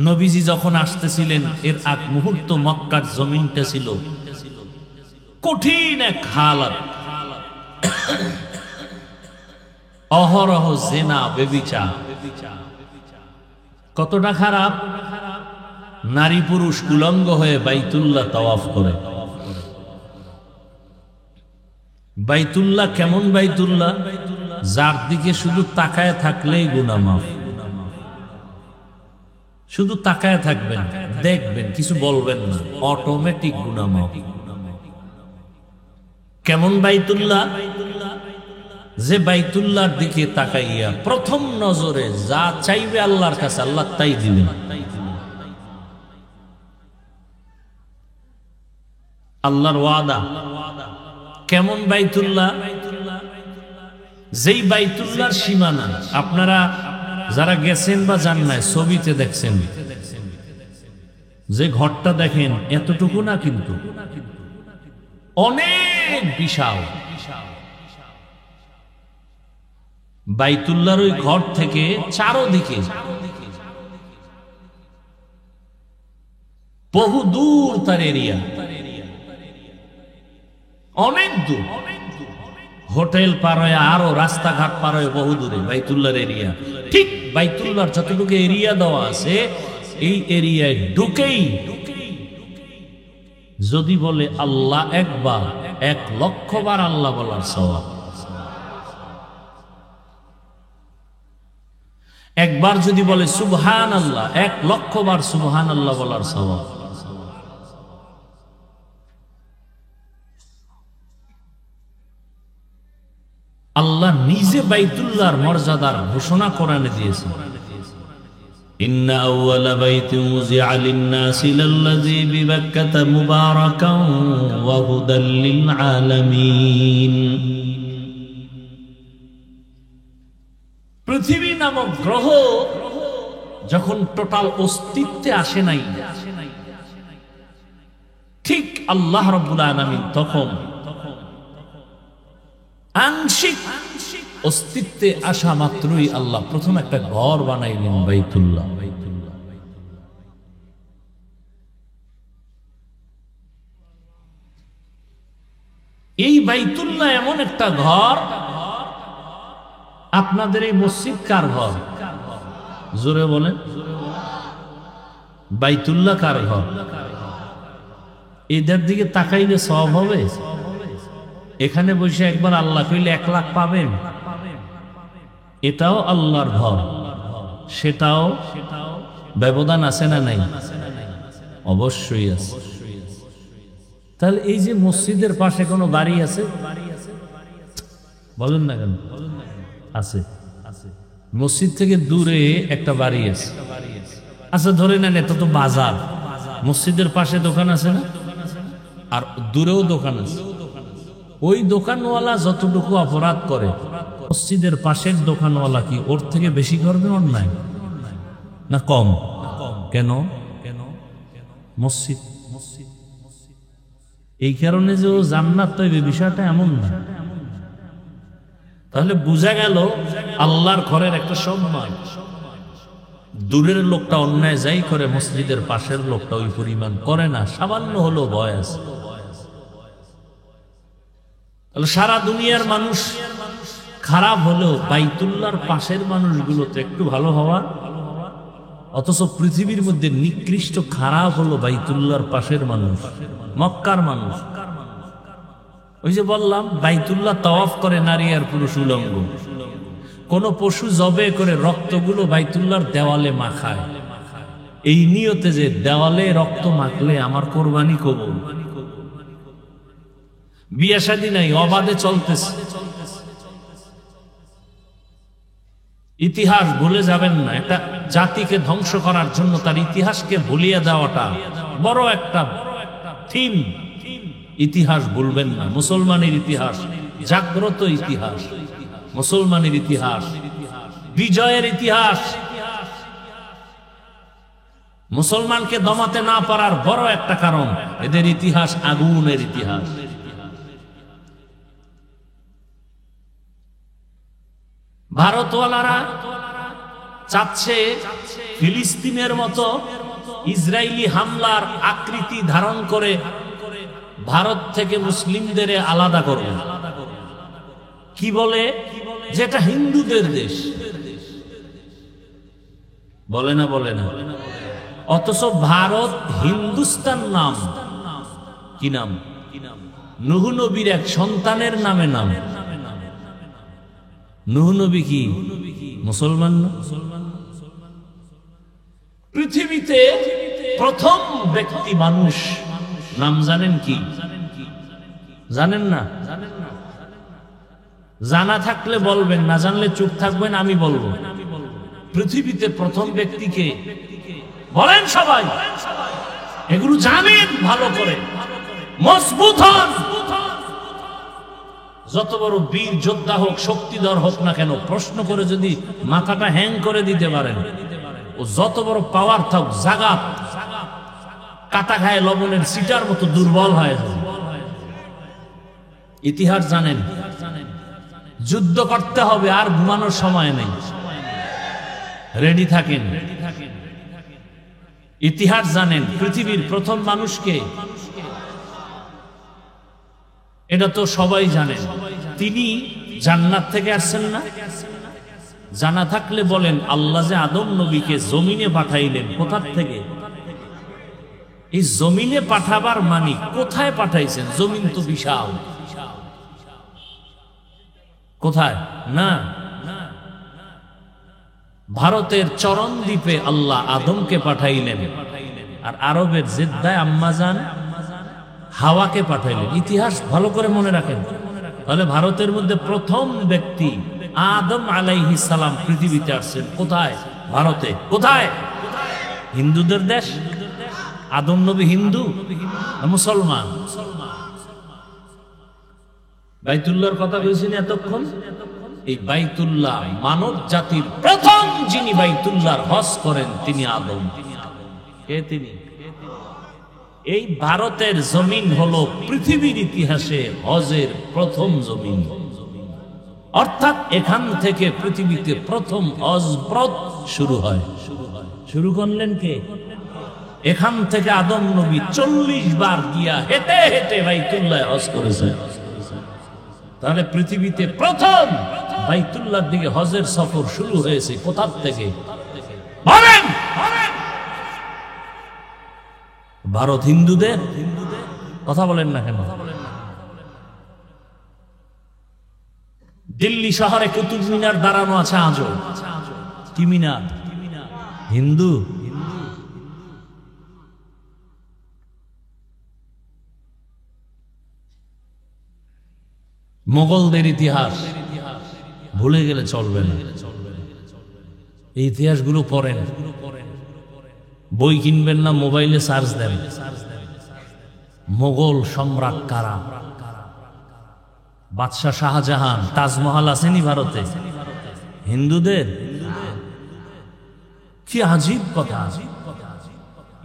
নবীজি যখন আসতেছিলেন এর আগ মুহূর্ত মক্কার জমিনটা ছিল কঠিন এক হালাত। অহরহ জিনা, ব্যভিচার। কতটা খারাপ! নারী পুরুষ উলঙ্গ হয়ে বাইতুল্লাহ তাওয়াফ করে। বাইতুল্লাহ কেমন বাইতুল্লাহ? যার দিকে শুধু তাকায় থাকলেই গুনাহ মাফ। শুধু তাকায় থাকবেন, দেখবেন, কিছু বলবেন না, অটোমেটিক গুনাহ মাফ। কেমন বাইতুল্লাহ? যে বাইতুল্লাহর দিকে তাকাইয়া প্রথম নজরে যা চাইবে আল্লাহর কাছে আল্লাহ তাই দিবেন। আল্লাহর ওয়াদা। কেমন বাইতুল্লাহ? যেই বাইতুল্লাহর সীমানা আপনারা যারা গেছেন বা যান নাই ছবিতে দেখছেন, যে ঘরটা দেখেন এতটুকু না, কিন্তু অনেক বিশাল। বাইতুল্লাহর ওই ঘর থেকে চারদিকে বহু দূর তার এরিয়া, অনেক দূর। হোটেল পার হয়ে আরো রাস্তাঘাট পার হয়ে বহু দূরে বাইতুল্লাহর এরিয়া। ঠিক বাইতুল্লাহর যতটুকু এরিয়া দেওয়া আছে, এই এরিয়ায় ঢুকেই যদি বলে আল্লাহ একবার, 1,00,000 বার আল্লাহ বলার সওয়াব। একবার যদি বলে সুবহানাল্লাহ, 1,00,000 বার সুবহানাল্লাহ বলার সওয়াব। আল্লাহ নিজে বাইতুল্লাহর মর্যাদার ঘোষণা কোরআনে দিয়েছেন, ইন্না আউওয়ালা বাইতিন উযিআ লিন-নাসি লাল্লাযী বিবাক্কাতা মুবারাকান ওয়া হুদাল লিল আলামিন। পৃথিবী নামক গ্রহ যখন টোটাল অস্তিত্বে আসে নাই, ঠিক আল্লাহ রাব্বুল আলামিন তখন আংশিক অস্তিত্বে আসা মাত্রই আল্লাহ প্রথম একটা ঘর বানাইলেন, বাইতুল্লাহ। এই বাইতুল্লাহ এমন একটা ঘর, আপনাদের এই মসজিদ কার ঘর? জোরে বলেন। বাইতুল্লাহ কার ঘর? এদের দিকে তাকাইলে সওয়াব হবে? এখানে বসে একবার আল্লাহ কইলে 1,00,000 পাবেন। এটাও আল্লাহর ঘর, সেটাও ব্যবধান আছে না নাই? অবশ্যই আছে। তাহলে এই যে মসজিদের পাশে কোনো বাড়ি আছে? বলেন না কেন? আছে। মসজিদ থেকে দূরে একটা বাড়ি আছে। আচ্ছা ধরে নেন এটা তো বাজার, মসজিদের পাশে দোকান আছে না, আর দূরেও দোকান আছে। ওই দোকানওয়ালা যতটুকু অপরাধ করে, মসজিদের পাশের দোকানওয়ালা কি ওর থেকে বেশি করবে অন্যায় না কম? কেন? মসজিদ। এই কারণে যে ও জান্নাত পাইবে বিষয়টা এমন না। তাহলে বোঝা গেল আল্লাহর ঘরের একটা সম্মান। দূরের লোকটা অন্যায় যাই করে, মসজিদের পাশের লোকটা ওই পরিমাণ করে না, সামান্য হলো ভয় আছে। তাহলে সারা দুনিয়ার মানুষ খারাপ হলেও বাইতুল্লাহর পাশের মানুষগুলো তো একটু ভালো হওয়া, অথচ পৃথিবীর মধ্যে নিকৃষ্ট খারাপ হলো বাইতুল্লাহর পাশের মানুষ, মক্কার মানুষ। ওই যে বললাম, বাইতুল্লাহ তাওয়াফ করে নারী আর পুরুষ উলঙ্গ। কোন পশু জবে করে রক্তগুলো বাইতুল্লাহর দেওয়ালে মাখায়, এই নিয়তে যে দেওয়ালে রক্ত মাখলে আমার কোরবানি কবুল। বিয়ে শাদী নাই, অবাধে চলতেছে। ইতিহাস ভুলে যাবেন না। একটা জাতিকে ধ্বংস করার জন্য তার ইতিহাসকে ভুলিয়ে দেওয়াটা বড় একটা থিম। ইতিহাস ভুলবেন না। মুসলমানের ইতিহাস জাগ্রত ইতিহাস, মুসলমানের ইতিহাস বিজয়ের ইতিহাস। মুসলমানকে দমাতে না পারার বড় একটা কারণ এদের ইতিহাস আগুনের ইতিহাস। ভারতওয়ালারা চাচ্ছে ফিলিস্তিনের মতো ইসরায়েলি হামলার আকৃতি ধারণ করে ভারত থেকে মুসলিমদের আলাদা করবে। কি বলে? যেটা হিন্দুদের দেশ। বলে না? বলে না? অথচ ভারত হিন্দুস্তান নাম। কি নাম? নূহ নবীর এক সন্তানের নামে নাম। নূহ নবী কি মুসলমান না? পৃথিবীতে প্রথম ব্যক্তি মানুষ নাম জানেন কি? জানেন না? জানা থাকলে বলবেন, না জানলে চুপ থাকবেন। আমি বলবো পৃথিবীতে প্রথম ব্যক্তিকে বলেন সবাই। এগুলো জানেন ভালো করে, মজবুত হন। যত বড় বীর যোদ্ধা হোক, শক্তিধর হোক না কেন, প্রশ্ন করে যদি মাথাটা হ্যাং করে দিতে পারেন, ও যত বড় পাওয়ার থাক, জাগাত কাটা খায় লবণের সিটার মতো দুর্বল হয়ে যায়। ইতিহাস জানেন, যুদ্ধ করতে হবে, আর ঘুমানোর সময় নেই, রেডি থাকেন। ইতিহাস জানেন, পৃথিবীর প্রথম মানুষকে, এটা তো সবাই জানেন, তিনি জান্নাত থেকে আসছেন না? জানা থাকলে বলেন, আল্লাহ যে আদম নবীকে জমিনে পাঠাইলেন, কোথা থেকে? এই জমিনে পাঠাবার মানে কোথায় পাঠাইছেন? জমিন তো বিশাল, কোথায়? না, ভারতের চরণ দ্বীপে আল্লাহ আদমকে পাঠাইলেন, আর আরবের জেদ্দায় আম্মাজান হাওয়াকে পাঠাইলেন। ইতিহাস ভালো করে মনে রাখেন। তাহলে ভারতের মধ্যে প্রথম ব্যক্তি আদম আলাইহিস সালাম পৃথিবীতে আসছেন কোথায়? ভারতে। কোথায়? হিন্দুদের দেশ। আদম নবী হিন্দু না মুসলমান? বাইতুল্লাহর কথা বলছেন এতক্ষণ। এই বাইতুল্লাহ, মানব জাতির প্রথম যিনি বাইতুল্লাহর হজ করেন তিনি আদম। কে তিনি? এই ভারতের জমিন হলো পৃথিবীর ইতিহাসে হজের প্রথম জমিন, অর্থাৎ এখান থেকে পৃথিবীতে প্রথম হজ ব্রত শুরু হয়। শুরু করলেন কে? এখান থেকে আদম নবী 40 বার গিয়া হেঁটে হেঁটে বাইতুল্লাহ হজ করেছেন। তাহলে পৃথিবীতে প্রথম বাইতুল্লাহর দিকে হজের সফর শুরু হয়েছে কোথা থেকে? ভারত হিন্দুদের। কথা বলেন না কেন? দিল্লি শহরে কুতুব মিনার দাঁড়ানো আছে আজও। কি মিনার? হিন্দু। মোগলদের ইতিহাস ভুলে গেলে চলবে না। এই ইতিহাসগুলো পড়েন, বই কিনবেন না, মোবাইলে সার্চ দেন। মোগল সম্রাট কারা? বাদশাহ শাহজাহান। তাজমহল আসেনি ভারতে? হিন্দুদের। কি আজীব কথা!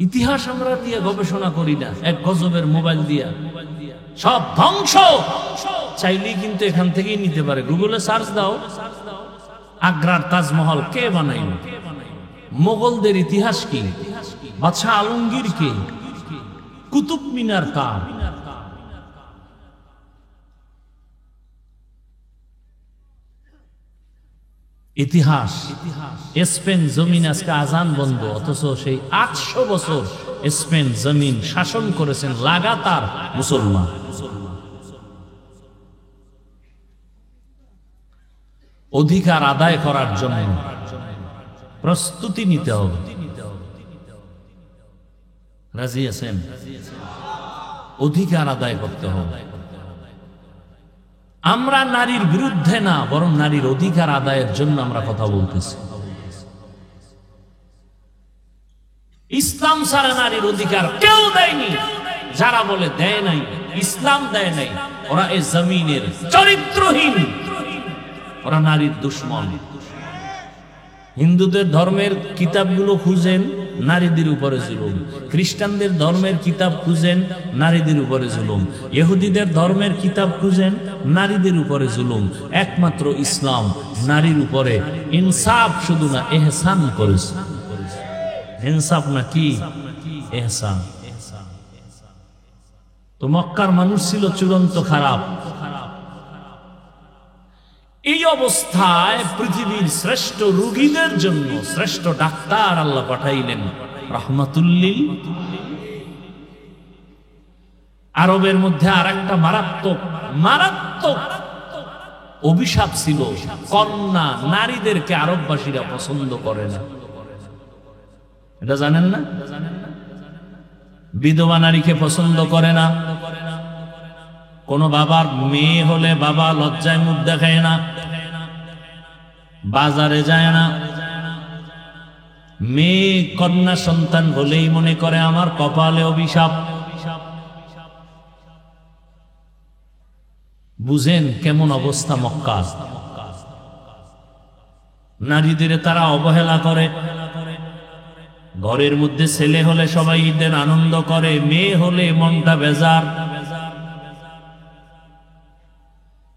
ইতিহাস আমরা দিয়ে গবেষণা করি না, এক গজবের মোবাইল দিয়া সব ধ্বংস। চাইলেই কিন্তু এখান থেকেই নিতে পারে, গুগলে সার্চ দাও। আগ্রার তাজমহল কে বানাইল? মোগলদের ইতিহাস কি? বাদশাহ আলমগীর কে? কুতুব মিনার কার? ইতিহাস। স্পেন জমিন আজকে আজান বন্ধ, অথচ সেই 800 বছর স্পেন জমিন শাসন করেছেন লাগাতার মুসলমান। অধিকার আদায় করার জন্য প্রস্তুতি নিতে হবে। রাজি আছেন? অধিকার আদায় করতে হবে। আমরা নারীর বিরুদ্ধে না, বরং নারীর অধিকার আদায়ের জন্য আমরা কথা বলতেছি। ইসলাম ছাড়া নারীর অধিকার কেউ দেয়নি। যারা বলে দেয় নাই, ইসলাম দেয় নাই, ওরা এই জমিনের চরিত্রহীন, ওরা নারীর দুশ্মন। হিন্দুদের ধর্মের কিতাবগুলো খুঁজেন, নারীদের উপরে জুলুম। খ্রিস্টানদের ধর্মের কিতাব খুঁজেন, নারীদের উপরে জুলুম। ইহুদিদের ধর্মের কিতাব খুঁজেন, নারীদের উপরে জুলুম। একমাত্র ইসলাম নারীর উপরে ইনসাফ শুধু না, এহসান করেছে। ইনসাফ না কি? এহসান। তো মক্কার মানুষ ছিল চূড়ান্ত খারাপ। এই অবস্থায় পৃথিবীর শ্রেষ্ঠ রোগীদের জন্য শ্রেষ্ঠ ডাক্তার আল্লাহ পাঠাইলেন রাহমাতুল্লিল। আরবের মধ্যে আর একটা মারাত্মক মারাত্মক অভিশাপ ছিল, কন্যা নারীদেরকে আরববাসীরা পছন্দ করে না। এটা জানেন না? বিধবা নারীকে পছন্দ করে না। কোন বাবার মেয়ে হলে বাবা লজ্জায় মুখ দেখায় না, বাজারে যায় না। মেয়ে কন্যা সন্তান হলেই মনে করে আমার কপালে অভিশাপ। বুঝেন কেমন অবস্থা মক্কা। নারীদের তারা অবহেলা করে। ঘরের মধ্যে ছেলে হলে সবাই ঈদের আনন্দ করে, মেয়ে হলে মনটা বেজার।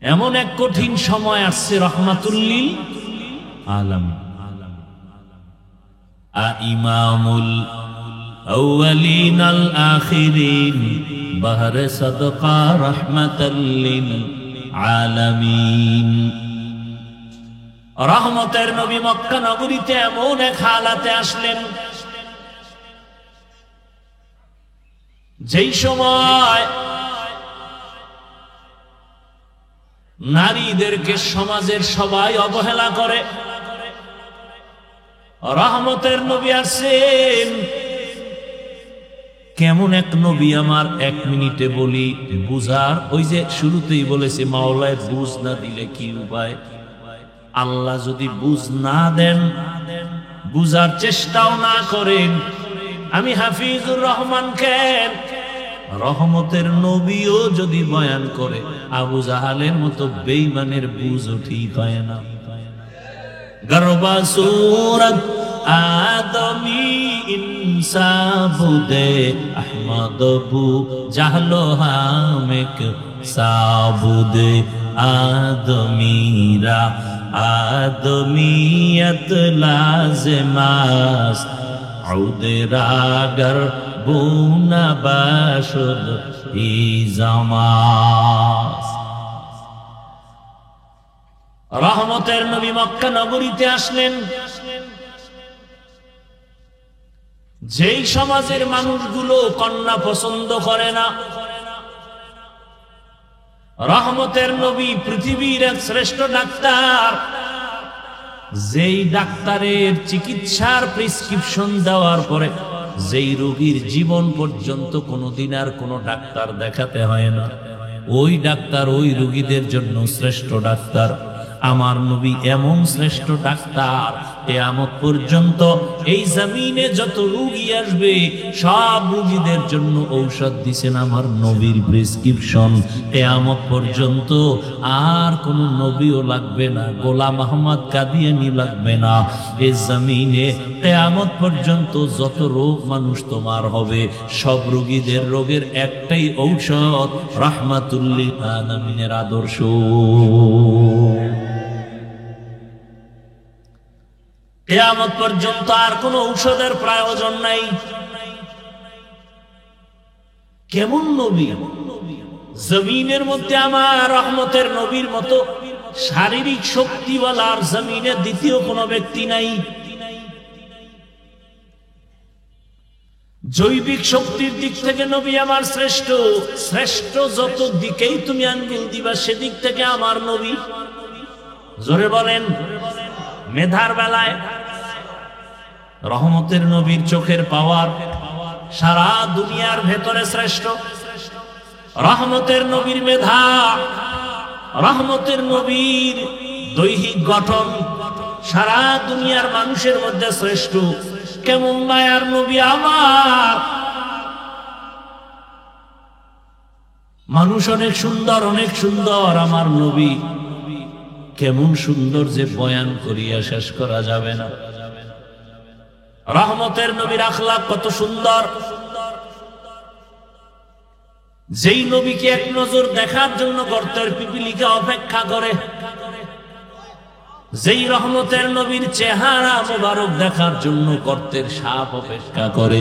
এমন এক কঠিন সময় আসছে রহমাতুল্লিল আলামিন। ইমামুল আউয়ালিন আল আখিরিন বাহরে সাদকা রাহমাতাল লিল আলামিন। রহমতের নবী মক্কা নগরীতে এমন এক হালাতে আসলেন যেই সময় নারীদেরকে সমাজের সবাই অবহেলা করে। রহমতের নবী আসেন। কেমন এক নবী আমার এক মিনিটে বলি বুঝার। ওই যে শুরুতেই বলেছি মাওলায় বুঝ না দিলে কি উপায়। আল্লাহ যদি বুঝ না দেন, বুঝার চেষ্টাও না করেন, আমি হাফিজুর রহমান কেন রহমতের নবীও যদি বয়ান করে আবু জাহালের মতো বেঈমানের বুঝও ঠিক হয় না। গরবা সূরত আদমি ইনসাবুদে আহমদ বু জাহলো হামেক সাবুদে আদমিরা আদমিয়ত লাজমাস আউদেরাগর বুনা বাশুদ ইজামাস। রহমতের নবী মক্কা নগরীতে আসলেন যেই সমাজের মানুষগুলো কন্যা পছন্দ করে না। রহমতের নবী পৃথিবীর এক শ্রেষ্ঠ ডাক্তার, যেই ডাক্তারের চিকিৎসার প্রেসক্রিপশন দেওয়ার পরে যেই রোগীর জীবন পর্যন্ত কোনোদিন আর কোনো ডাক্তার দেখাতে হয় না, ওই ডাক্তার ওই রোগীদের জন্য শ্রেষ্ঠ ডাক্তার। আমার নবী এমন শ্রেষ্ঠ ডাক্তার, কিয়ামত পর্যন্ত এই জমিনে যত রোগী আসবে সব রোগীদের জন্য ঔষধ দিছেন আমার নবীর প্রেসক্রিপশন। কিয়ামত পর্যন্ত আর কোন নবীও লাগবে না, গোলাম আহমদ কাদিয়ানী লাগবে না। এই জমিনে কিয়ামত পর্যন্ত যত রোগ মানুষ তোমার হবে, সব রোগীদের রোগের একটাই ঔষধ, রাহমাতুল লিল আলামিনের আদর্শ। কিয়ামত পর্যন্ত আর কোন ঔষধের প্রয়োজন নাই। কেমন নবী! জমিনের মধ্যে আমার রহমতের নবীর মতো শারীরিক শক্তিওয়ালার জমিনে দ্বিতীয় কোন ব্যক্তি নাই। জৈবিক শক্তির দিক থেকে নবী আমার শ্রেষ্ঠ। শ্রেষ্ঠ যত দিকেই তুমি আঙ্গুল দিবা সেদিক থেকে আমার নবী। জোরে বলেন। মেধার বেলায় রহমতের নবীর চোখের পাওয়ার সারা দুনিয়ার ভেতরে শ্রেষ্ঠ। রহমতের নবীর মেধা, রহমতের নবীর দৈহিক গঠন সারা দুনিয়ার মানুষের মধ্যে শ্রেষ্ঠ। কেমন মায়ার নবী আমার! মানুষ অনেক সুন্দর, অনেক সুন্দর। আমার নবী কেমন সুন্দর যে বয়ান করিয়া শেষ করা যাবে না। রহমতের নবীর আখলাক কত সুন্দর! যেই নবীকে এক নজর দেখার জন্য গর্তের পিপিলিকা অপেক্ষা করে, যেই রহমতের নবীর চেহারা মোবারক দেখার জন্য গর্তের সাপ অপেক্ষা করে।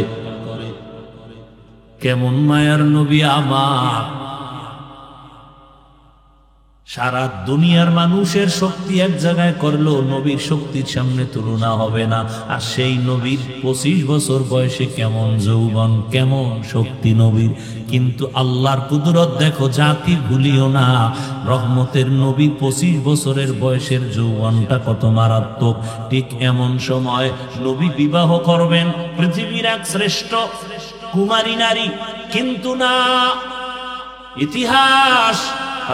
কেমন মায়ার নবী আমার! সারা দুনিয়ার মানুষের শক্তি এক জায়গায় করলো, নবীর শক্তির সামনে তুলনা হবে না। আর সেই নবীর 25 বছর বয়সে কেমন যৌবন, কেমন শক্তি নবীর! কিন্তু আল্লাহর কুদরত দেখো, জাতি ভুলিও না। রহমতের নবী 25 বছরের বয়সের যৌবনটা কত মারাত্মক। ঠিক এমন সময় নবী বিবাহ করবেন পৃথিবীর এক শ্রেষ্ঠ কুমারী নারী, কিন্তু না, ইতিহাস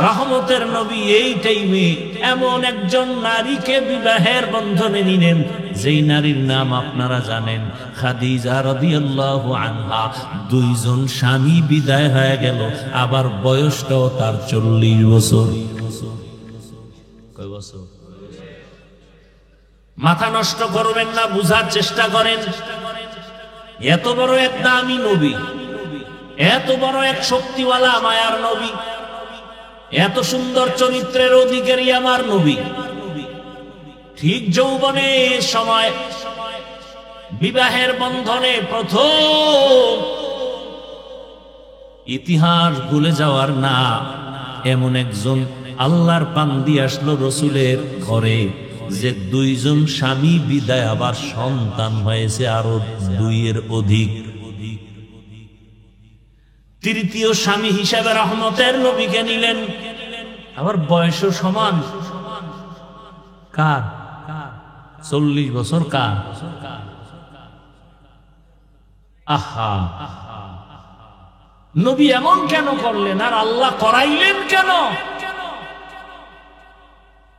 রহমতের নবী এই টাইমে এমন একজন নারীকে বিবাহের বন্ধনে নিলেন, যেই নারীর নাম আপনারা জানেন, খাদিজা রাদিয়াল্লাহু আনহা। দুইজন স্বামী বিদায় হয়ে গেল, আবার বয়সটাও তার 40 বছর। কয় বছর? মাথা নষ্ট করবেন না, বুঝার চেষ্টা করেন। এত বড় এক দামি নবী, এত বড় এক শক্তিওয়ালা মায়ার নবী, এত সুন্দর চরিত্রের অধিকারী আমার নবী, ঠিক যৌবনের সময় বিবাহের বন্ধনে প্রথম, ইতিহাস ভুলে যাওয়ার না এমন একজন আল্লাহর পান্দি আসলো রসুলের ঘরে, যে দুইজন স্বামী বিদায় আবার সন্তান হয়েছে আরো 2 এর অধিক। তৃতীয় স্বামী হিসেবে রহমতের নবীকে নিলেন, আবার বয়সও সমান। কার? 40 বছর। কার? আহা, নবী এমন কেন করলেন আর আল্লাহ করাইলেন কেন?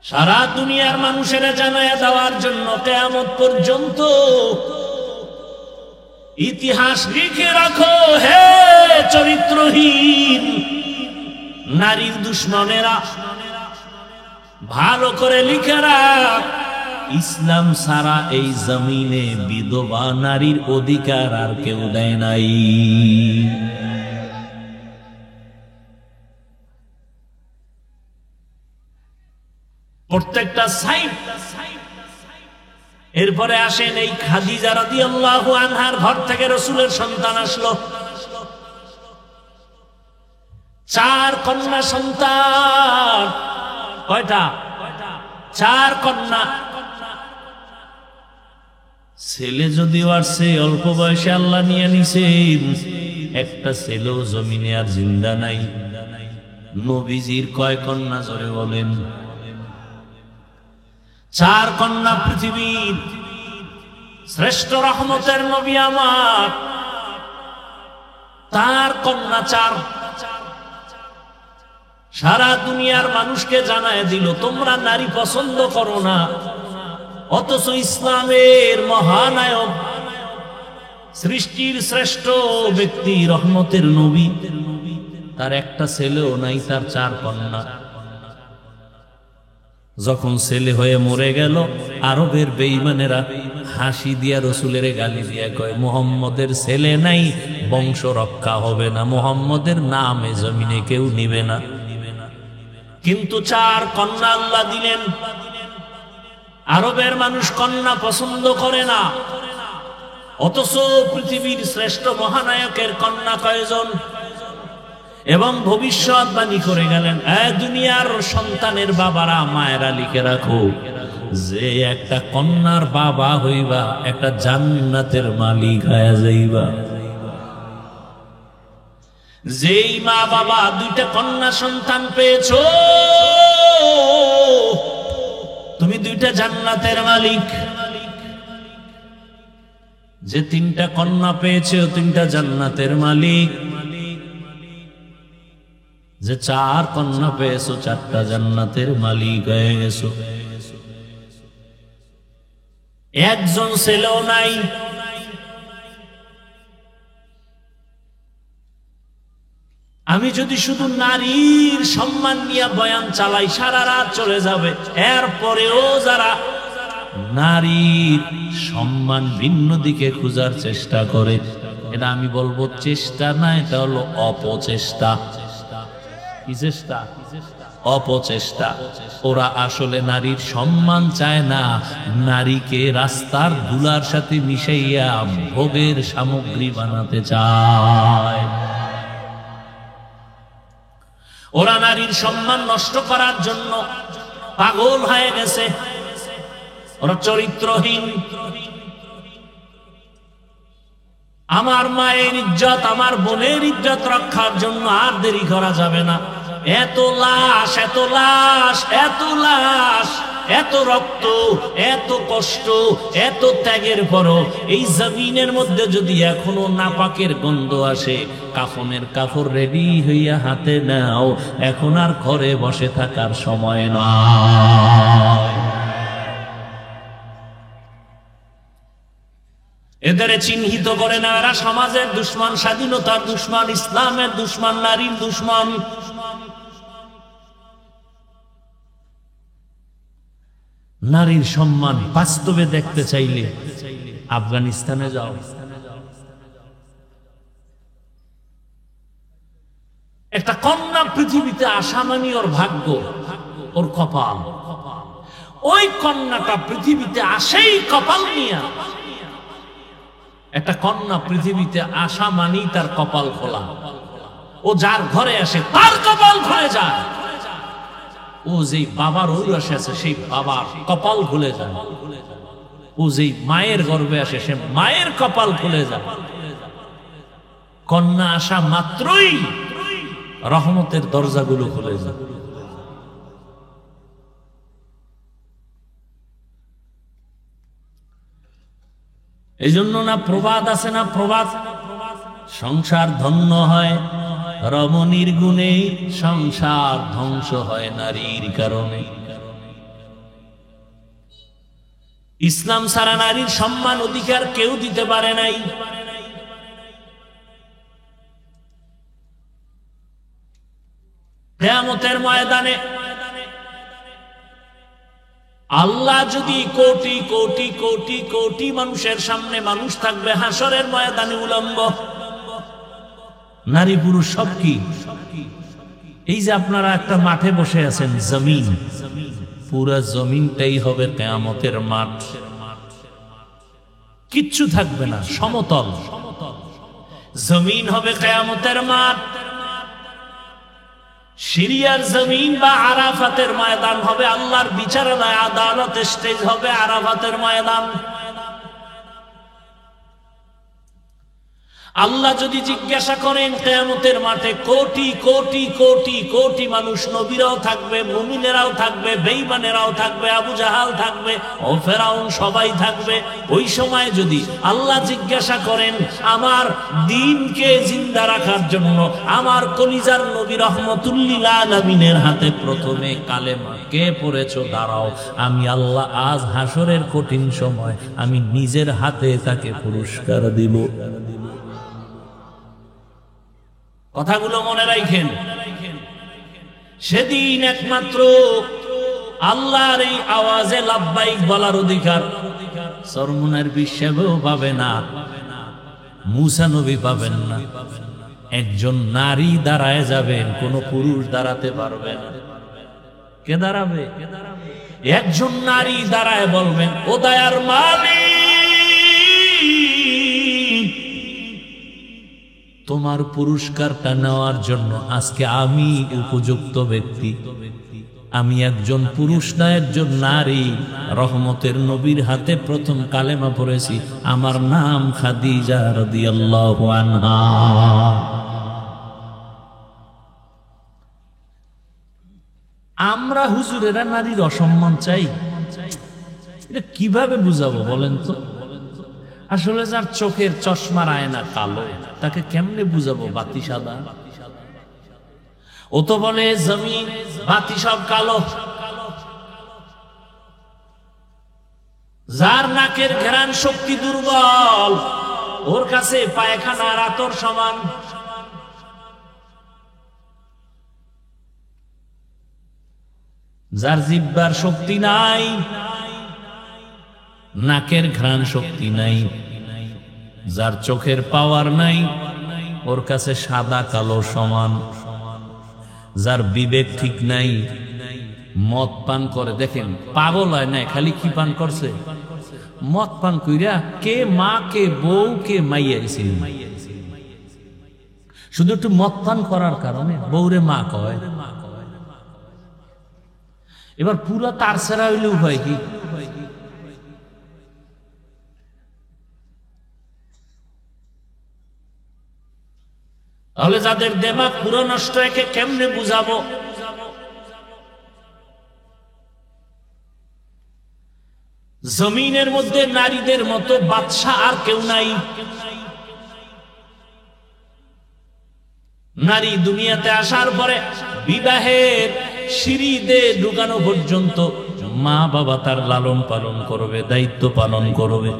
সারা দুনিয়ার মানুষের জানায়া দেওয়ার জন্য কিয়ামত পর্যন্ত ইতিহাস লিখে রাখো হে চরিত্রহীন নারীর দুশ্মনেরা, ভালো করে লিখে রাখ, ইসলাম সারা এই জমিনে বিধবা নারীর অধিকার আর কেউ দেয় নাই। প্রত্যেকটা সাইড। এরপরে আসেন এই খাদিজা রাদিয়াল্লাহু আনহার ঘর থেকে রাসূলের সন্তান আসলো, 4 কন্যা সন্তান। কয়টা? 4 কন্যা। ছেলে যদিও আসছে, অল্প বয়সে আল্লাহ নিয়ে নিছেন, একটা ছেলেও জমিনে আর জিন্দা নাই। নবীজির কয় কন্যা জোরে বলেন? 4 কন্যা। পৃথিবীর শ্রেষ্ঠ রহমতের নবী আমার, তার কন্যা 4। সারা দুনিয়ার মানুষকে জানায় দিল তোমরা নারী পছন্দ করো না, অথচ ইসলামের মহানায়ক, সৃষ্টির শ্রেষ্ঠ ব্যক্তি, রহমতের নবী, তার একটা ছেলেও নাই, তার 4 কন্যা। যখন ছেলে হয়ে মরে গেল, আরবের বেঈমানেরা হাসি দিয়া রসুলের গালি দিয়া কয়, মুহাম্মদের ছেলে নাই, বংশ রক্ষা হবে না, মুহাম্মদের নামে জমিনে কেউ নিবে না। কিন্তু 4 কন্যা আল্লাহ দিলেন। আরবের মানুষ কন্যা পছন্দ করে না, অথচ পৃথিবীর শ্রেষ্ঠ মহানায়কের কন্যা কয়জন? এবং ভবিষ্যৎবাণী করে গেলেন, দুনিয়ার সন্তানের বাবারা, মায়েরা লিখে রাখো, যে একটা কন্যার বাবা হইবা একটা জান্নাতের মালিক হয়ে যাইবা। যেই মা বাবা 2টা কন্যা সন্তান পেয়েছো, তুমি 2টা জান্নাতের মালিক। যে 3টা কন্যা পেয়েছো, 3টা জান্নাতের মালিক। যে 4 কন্যা পেয়েছো, 4টা জান্নাতের মালিক হয়ে গেছো। একজন ছেলেও নাই। আমি যদি শুধু নারীর সম্মান নিয়ে বয়ান চালাই, সারা রাত চলে যাবে। এরপরেও যারা নারীর সম্মান ভিন্ন দিকে খোঁজার চেষ্টা করে, এটা আমি বলবো চেষ্টা না, এটা হলো অপচেষ্টা। কি চেষ্টা? অপচেষ্টা। ওরা আসলে নারীর সম্মান চায় না, নারীকে রাস্তার ধুলার সাথে মিশাইয়া ভোগের সামগ্রী বানাতে চায়। ওরা নারীর সম্মান নষ্ট করার জন্য পাগল হয়ে গেছে। ওরা চরিত্রহীন। আমার মায়ের ইজ্জত, আমার বোনের ইজ্জত রক্ষার জন্য আর দেরি করা যাবে না। এত লাশ, এত লাশ, এত লাশ, এত রক্ত, এত কষ্ট, এত ত্যাগের পরও এই জমিনের মধ্যে যদি এখনো নাপাকের গন্ধ আসে, কাফনের কাপড় রেডি হইয়া হাতে নাও, এখন আর ঘরে বসে থাকার সময় নয়। এদের চিহ্নিত করে না, এরা সমাজের দুশ্মন, স্বাধীনতার দুশ্মন, ইসলামের দুশ্মন, নারীর দুশ্মন। নারীর সম্মান বাস্তবে দেখতে চাইলে আফগানিস্তানে যাও। একটা কন্যা পৃথিবীতে আসা মানে ওর ভাগ্য, ওর কপাল। ওই কন্যাটা পৃথিবীতে আসেই কপাল নিয়া। একটা কন্যা পৃথিবীতে আসা মানেই তার কপাল খোলা। ও যার ঘরে আসে তার কপাল খুলে যায়। ও যেই বাবার ঔরসে আছে সেই বাবার কপাল খুলে যায়। ও যেই মায়ের গর্ভে আসে সে মায়ের কপাল খুলে যায়। কন্যা আসা মাত্রই রহমতের দরজাগুলো খুলে যায়। এই জন্য না প্রবাদ আছে না, প্রবাদ, সংসার ধন্য হয় রমণীর গুণে, সংসার ধ্বংস হয় নারীর কারণে। ইসলাম ছাড়া নারীর সম্মান অধিকার কেউ দিতে পারে নাই। কিয়ামতের ময়দানে আল্লাহ যদি কোটি কোটি কোটি কোটি মানুষের সামনে, মানুষ থাকবে হাসরের ময়দানে উলম্ব, নারী পুরুষ সব কি? এই যে আপনারা একটা মাঠে বসে আছেন, জমিন, পুরা জমিনটাই হবে কিয়ামতের মাঠ। কিচ্ছু থাকবে না, সমতল জমিন হবে কিয়ামতের মাঠ। সিরিয়ার জমিন বা আরাফাতের ময়দান হবে আল্লাহর বিচারালয়, আদালত স্টেজ হবে আরাফাতের ময়দান। আল্লাহ যদি জিজ্ঞাসা করেন কিয়ামতের মাঠে, কোটি কোটি কোটি কোটি মানুষ, নবীরাও থাকবে, মুমিনেরাও থাকবে, বেঈমানেরাও থাকবে, আবু জাহাল থাকবে, ও ফেরাউন, সবাই থাকবে। ওই সময় যদি আল্লাহ জিজ্ঞাসা করেন আমার দ্বীনকে জিন্দা রাখার জন্য আমার কলিজার নবী রহমতুল্লিল আলামিনের হাতে প্রথমে কালেমা কে পড়েছো, দাঁড়াও, আমি আল্লাহ আজ হাসরের কঠিন সময় আমি নিজের হাতে তাকে পুরস্কার দিব। কথাগুলো মনে রাখেন। সেদিন একমাত্র আল্লাহর এই আওয়াজে লাব্বাইক বলার অধিকার সরমুনের বিশ্বেও পাবে না, মুসা নবী পাবেন না। একজন নারী দাঁড়ায় যাবেন, কোন পুরুষ দাঁড়াতে পারবে না। কে দাঁড়াবে? একজন নারী দাঁড়ায় বলবেন, ও দয়ার মালিক, তোমার পুরস্কারটা নেওয়ার জন্য আজকে আমি উপযুক্ত ব্যক্তি। আমি একজন পুরুষ না একজন নারী, রহমতের নবীর হাতে প্রথম কালেমা পড়েছি, আমার নাম খাদিজা রাদিয়াল্লাহু আনহা। আমরা হুজুরেরা নারীর অসম্মান চাই, এটা কিভাবে বুঝাবো বলেন তো? আসলে যার চোখের চশমার আয়না কালো, তাকে কেমনে বুঝাবো বাতি সাদা? ও তো বলে জমিন বাতি সব কালো। যার নাকের ঘ্রাণ শক্তি দুর্বল, ওর কাছে পায়খানা আর আতর সমান। যার জিহ্বার শক্তি নাই, নাকের ঘ্রাণ শক্তি নাই, যার চোখের পাওয়ার নাই, ওর কাছে সাদা কালো সমান। যার বিবেক ঠিক নাই, মদ পান করে, দেখেন পাগল হয় নাই, খালি কি পান করছে? মদ পান কইরা কে মা, কে বউ, কে মাইয়া, শুধু একটু মদ পান করার কারণে বউরে মা কয়। এবার পুরা তার সেরা হইলে উপায় কি? তাহলে যাদের দেমাগ পুরো নষ্ট, একে কেমনে বুঝাবো? জমিনের মধ্যে নারীদের মতো বাদশা আর কেউ নাই। নারী দুনিয়াতে আসার পরে বিবাহের সিঁড়িতে ঢুকানো পর্যন্ত মা বাবা তার লালন পালন করবে, দায়িত্ব পালন করবে।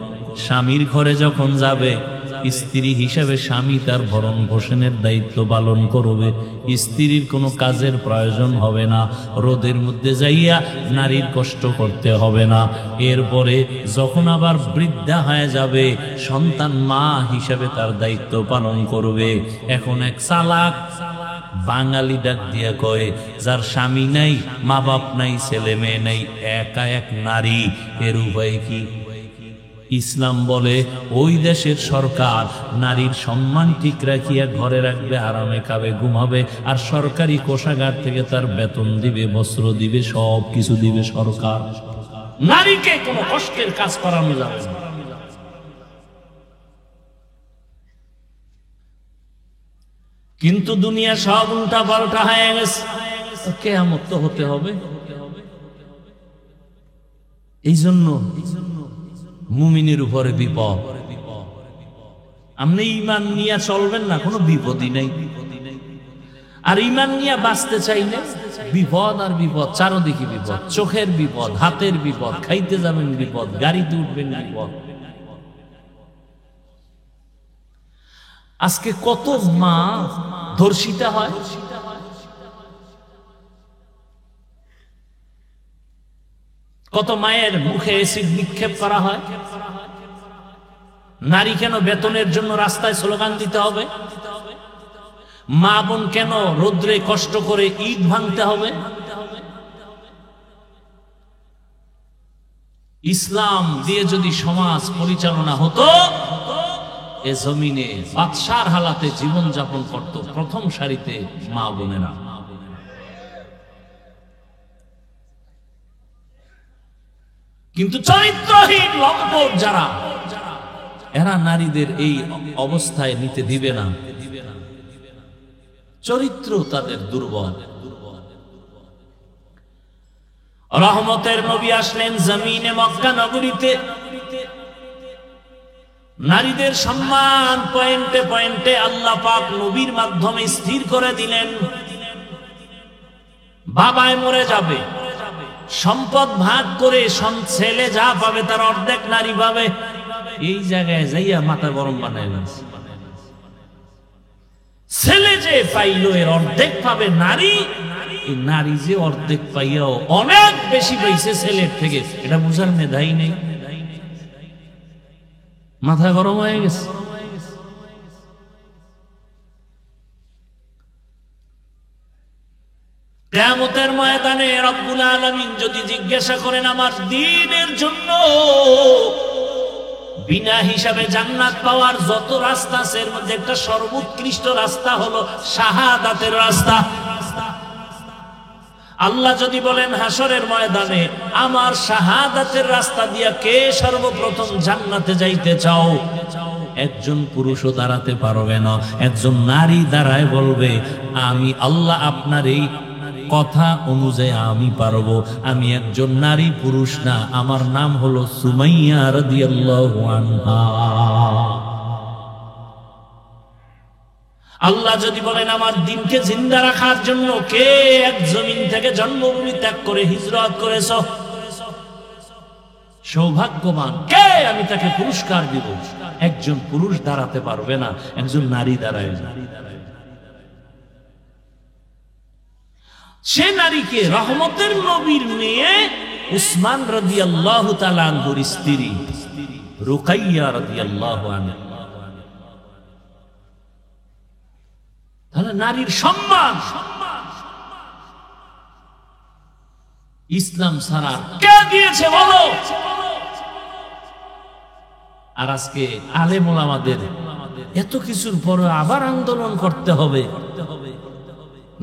স্বামীর ঘরে যখন যাবে, স্ত্রী হিসেবে স্বামী তার ভরণ পোষণের দায়িত্ব পালন করবে। স্ত্রীর কোনো কাজের প্রয়োজন হবে না, রোদের মধ্যে যাইয়া নারীর কষ্ট করতে হবে না। এরপরে যখন আবার বৃদ্ধা হয়ে যাবে, সন্তান মা হিসেবে তার দায়িত্ব পালন করবে। এখন এক চালাক বাঙালি ডাক দিয়া কয়, যার স্বামী নাই, মা বাপ নাই, ছেলে মেয়ে নাই, একা এক নারী, এর উপায় কি? ইসলাম বলে ওই দেশের সরকার নারীর সম্মান ঠিক রাখিয়া ঘরে রাখবে, আরামে খাবে, ঘুমাবে, আর সরকারি কোষাগার থেকে তার বেতন দিবে, বস্ত্র দিবে, সব কিছু দিবে সরকার। নারীকে কোনো কষ্টের কাজ করানো যাবে না। কিন্তু দুনিয়া সব উল্টা পাল্টা হয়ে গেছে। কিয়ামত তো হতে হবে। এই জন্য মুমিনের উপরে বিপদ। আপনি ঈমান নিয়ে চলবেন না, কোনো বিপদই নেই। আর ঈমান নিয়ে বাঁচতে চাইলে বিপদ আর বিপদ, চারদিকে বিপদ। চোখের বিপদ, হাতের বিপদ, খাইতে যাবেন বিপদ, গাড়িতে উঠবেন বিপদ। আজকে কত মা ধর্ষিতা হয়, কত মায়ের মুখে এসিড নিক্ষেপ করা হয়। নারী কেন বেতনের জন্য রাস্তায় স্লোগান দিতে হবে? মা বোন কেন রোদ্রে কষ্ট করে ইট ভাঙতে হবে? ইসলাম দিয়ে যদি সমাজ পরিচালনা হতো, এ জমিনে বাদশার হালাতে জীবন যাপন করত প্রথম সারিতে মা বোনেরা। কিন্তু চরিত্রহীন লম্পট যারা, এরা নারীদের এই অবস্থায় নিতে দিবে না। চরিত্র তাদের দুর্বল। রহমতের নবী আসলেন জমিনে মক্কা নগরীতে। নারীদের সম্মান পয়েন্টে পয়েন্টে আল্লাহ পাক নবীর মাধ্যমে স্থির করে দিলেন। বাবায় মরে যাবে, সম্পদ ভাগ করে ছেলে যা পাবে তার অর্ধেক নারী পাবে। এই জায়গায় যাইয়া মাথা গরম বানাইলেন। ছেলে যে পাইল এর অর্ধেক পাবে নারী, এই নারী যে অর্ধেক পাইয়াও অনেক বেশি পাইছে ছেলের থেকে, এটা বুঝার মেধাই নেই। মাথা গরম হয়ে গেছে। কিয়ামতের ময়দানে রব্বুল আলামিন যদি জিজ্ঞাসা করেন আমার দ্বীনের জন্য বিনা হিসাবে জান্নাত পাওয়ার যত রাস্তা আছে, এর মধ্যে একটা সর্বোৎকৃষ্ট রাস্তা হলো শাহাদাতের রাস্তা। আল্লাহ যদি বলেন হাসরের ময়দানে আমার শাহাদাতের রাস্তা দিয়া কে সর্বপ্রথম জান্নাতে যাইতে চাও, একজন পুরুষও দাঁড়াতে পারবে না। একজন নারী দাঁড়ায় বলবে আমি আল্লাহ আপনার এই কথা অনুযায়ী আমি পারবো। আমি একজন নারী, পুরুষ না, আমার নাম হলো সুমাইয়া রাদিয়াল্লাহু আনহা। আল্লাহ যদি বলেন আমার দিনকে জিন্দা রাখার জন্য কে এক জমিন থেকে জন্মভূমি ত্যাগ করে হিজরত করেছ, সৌভাগ্যবান কে, আমি তাকে পুরস্কার দিব। একজন পুরুষ দাঁড়াতে পারবে না, একজন নারী দাঁড়ায়। সে নারীকে রহমতের নবীর মেয়ে উসমান রাদিয়াল্লাহু তাআলা আনহুর স্ত্রী রুকাইয়া রাদিয়াল্লাহু আনহা। তাহলে নারীর সম্মান ইসলাম ছাড়া কে দিয়েছে বলো? আর আজকে আলেম ওলামাদের এত কিছুর পরে আবার আন্দোলন করতে হবে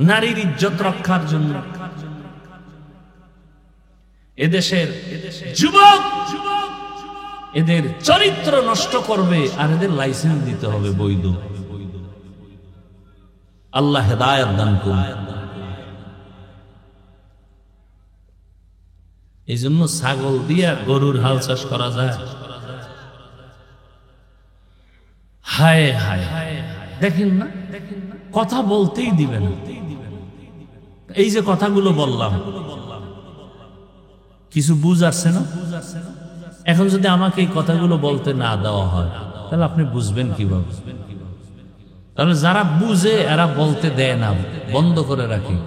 নারীর ইজ্জত রক্ষার জন্য। এদেশের যুবক এদের চরিত্র নষ্ট করবে আর এদের লাইসেন্স দিতে হবে বৈধ। আল্লাহ হেদায়েত দান করুন। এই জন্য ছাগল দিয়া গরুর হাল চাষ করা যায়। হায় হায়, দেখেন না, কথা বলতেই দিবেন। এই যে কথাগুলো বললাম, কিছু বুঝ আসছে না? এখন যদি আমাকে এই কথাগুলো বলতে না দেওয়া হয়, তাহলে আপনি বুঝবেন কিভাবে? তাহলে যারা বুঝে এরা বলতে দেয় না, বন্ধ করে রাখি।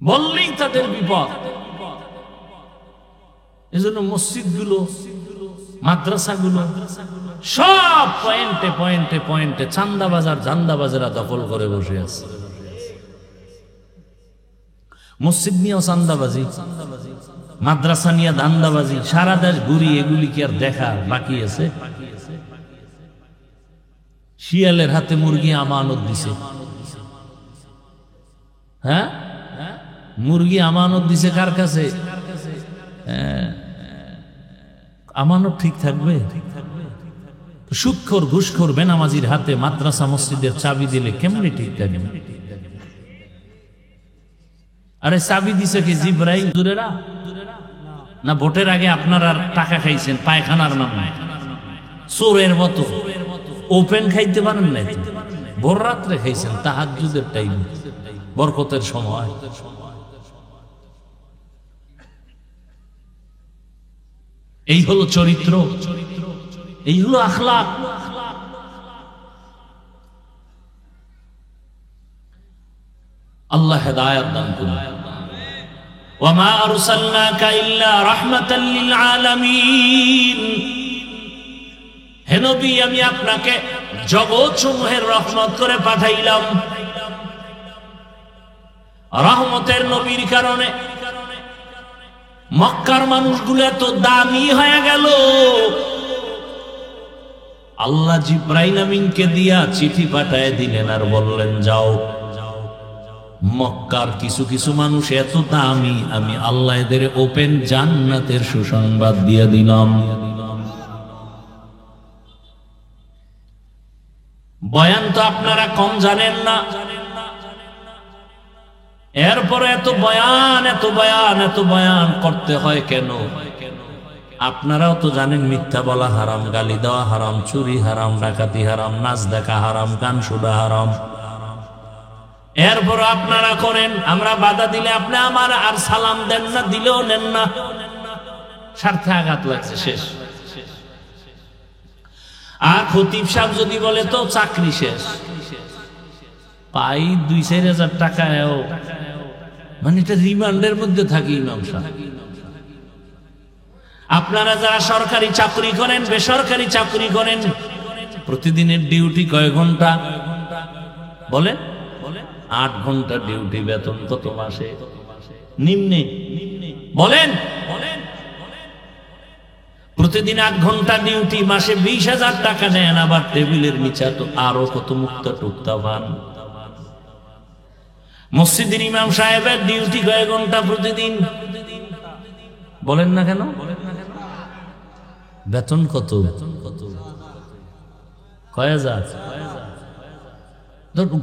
বললেই তাদের বিপদ। এজন্য মসজিদগুলো, মাদ্রাসাগুলো সব পয়েন্টে পয়েন্টে পয়েন্টে চান্দাবাজার জান্দাবাজারা দখল করে বসে আছে। মসজিদ নিয়েও চান্দাবাজি, মাদ্রাসা নিয়ে দান্দাবাজি, সারা দেশ ঘুরি, এগুলি কি আর দেখা বাকি আছে? শিয়ালের হাতে মুরগি আমানত দিছে, হ্যাঁ, মুরগি আমানত দিছে কার কাছে? আমানত ঠিক থাকবে? সুদখোর ঘুষখোর বেনামাজির হাতে মাদ্রাসা মসজিদের চাবি দিলে কেমনে ঠিক থাকবে? আরে চাবি দিছে কি জিব্রাইল হুজুরেরা? না ভোটের আগে আপনারা টাকা খাইছেন পায়খানার নামে চোরের মতো? ওপেন খাইতে পারেন নাই, ভোর রাত্রে খাইছেন তাহাজ্জুদের টাইম, বরকতের সময়। এই হলো চরিত্র, এই হলো আখলাক। আল্লাহ হেদায়েত দান করুন। ওয়ামা আরসালনাকা ইল্লা রাহমাতাল লিল আলামিন, হে নবী আমি আপনাকে জগৎ সমূহের রহমত করে পাঠাইলাম। রহমতের নবীর কারণে মক্কার মানুষগুলো এত দামি হয়ে গেল। আল্লাহ জিব্রাইল আমিনকে দিয়া চিঠি পাঠায় দিলেন আর বললেন, যাও মক্কার কিছু কিছু মানুষ এত দামি, আমি আল্লাহ এদের ওপেন জান্নাতের সুসংবাদ দিয়ে দিলাম। বয়ান তো আপনারা কম জানেন না, এরপরে এত বয়ান এত বয়ান এত বয়ান করতে হয় কেন? আপনারাও তো জানেন মিথ্যা বলা হারাম, গালি দেওয়া হারাম, চুরি হারাম, ডাকাতি হারাম, নাচ দেখা হারাম, গান শোনা হারাম। এরপর আপনারা করেন, আমরা বাধা দিলে আপনি আমার আর সালাম দেন না, দিলেও নেন না, স্বার্থে আঘাত লাগছে, শেষ। আর খতিব সাহেব যদি বলে তো চাকরি শেষ, পাই 2-4 হাজার টাকা, মানে এটা রিমান্ডের মধ্যে থাকি ইমাম সাহেব। আপনারা যারা সরকারি চাকরি করেন, বেসরকারি চাকরি করেন, প্রতিদিনের ডিউটি কয় ঘন্টা বলেন? 8 ঘন্টা ডিউটি, বেতন কত মাসে? নিম্নে বলেন, প্রতিদিন 8 ঘন্টা ডিউটি, মাসে 20,000 টাকা নেন, আবার টেবিলের নিচে তো আরো কত মুক্তা টুক্তা পান। মসজিদের ইমাম সাহেবের ডিউটি কয় ঘন্টা প্রতিদিন বলেন না কেন? বেতন কত? কয় হাজার?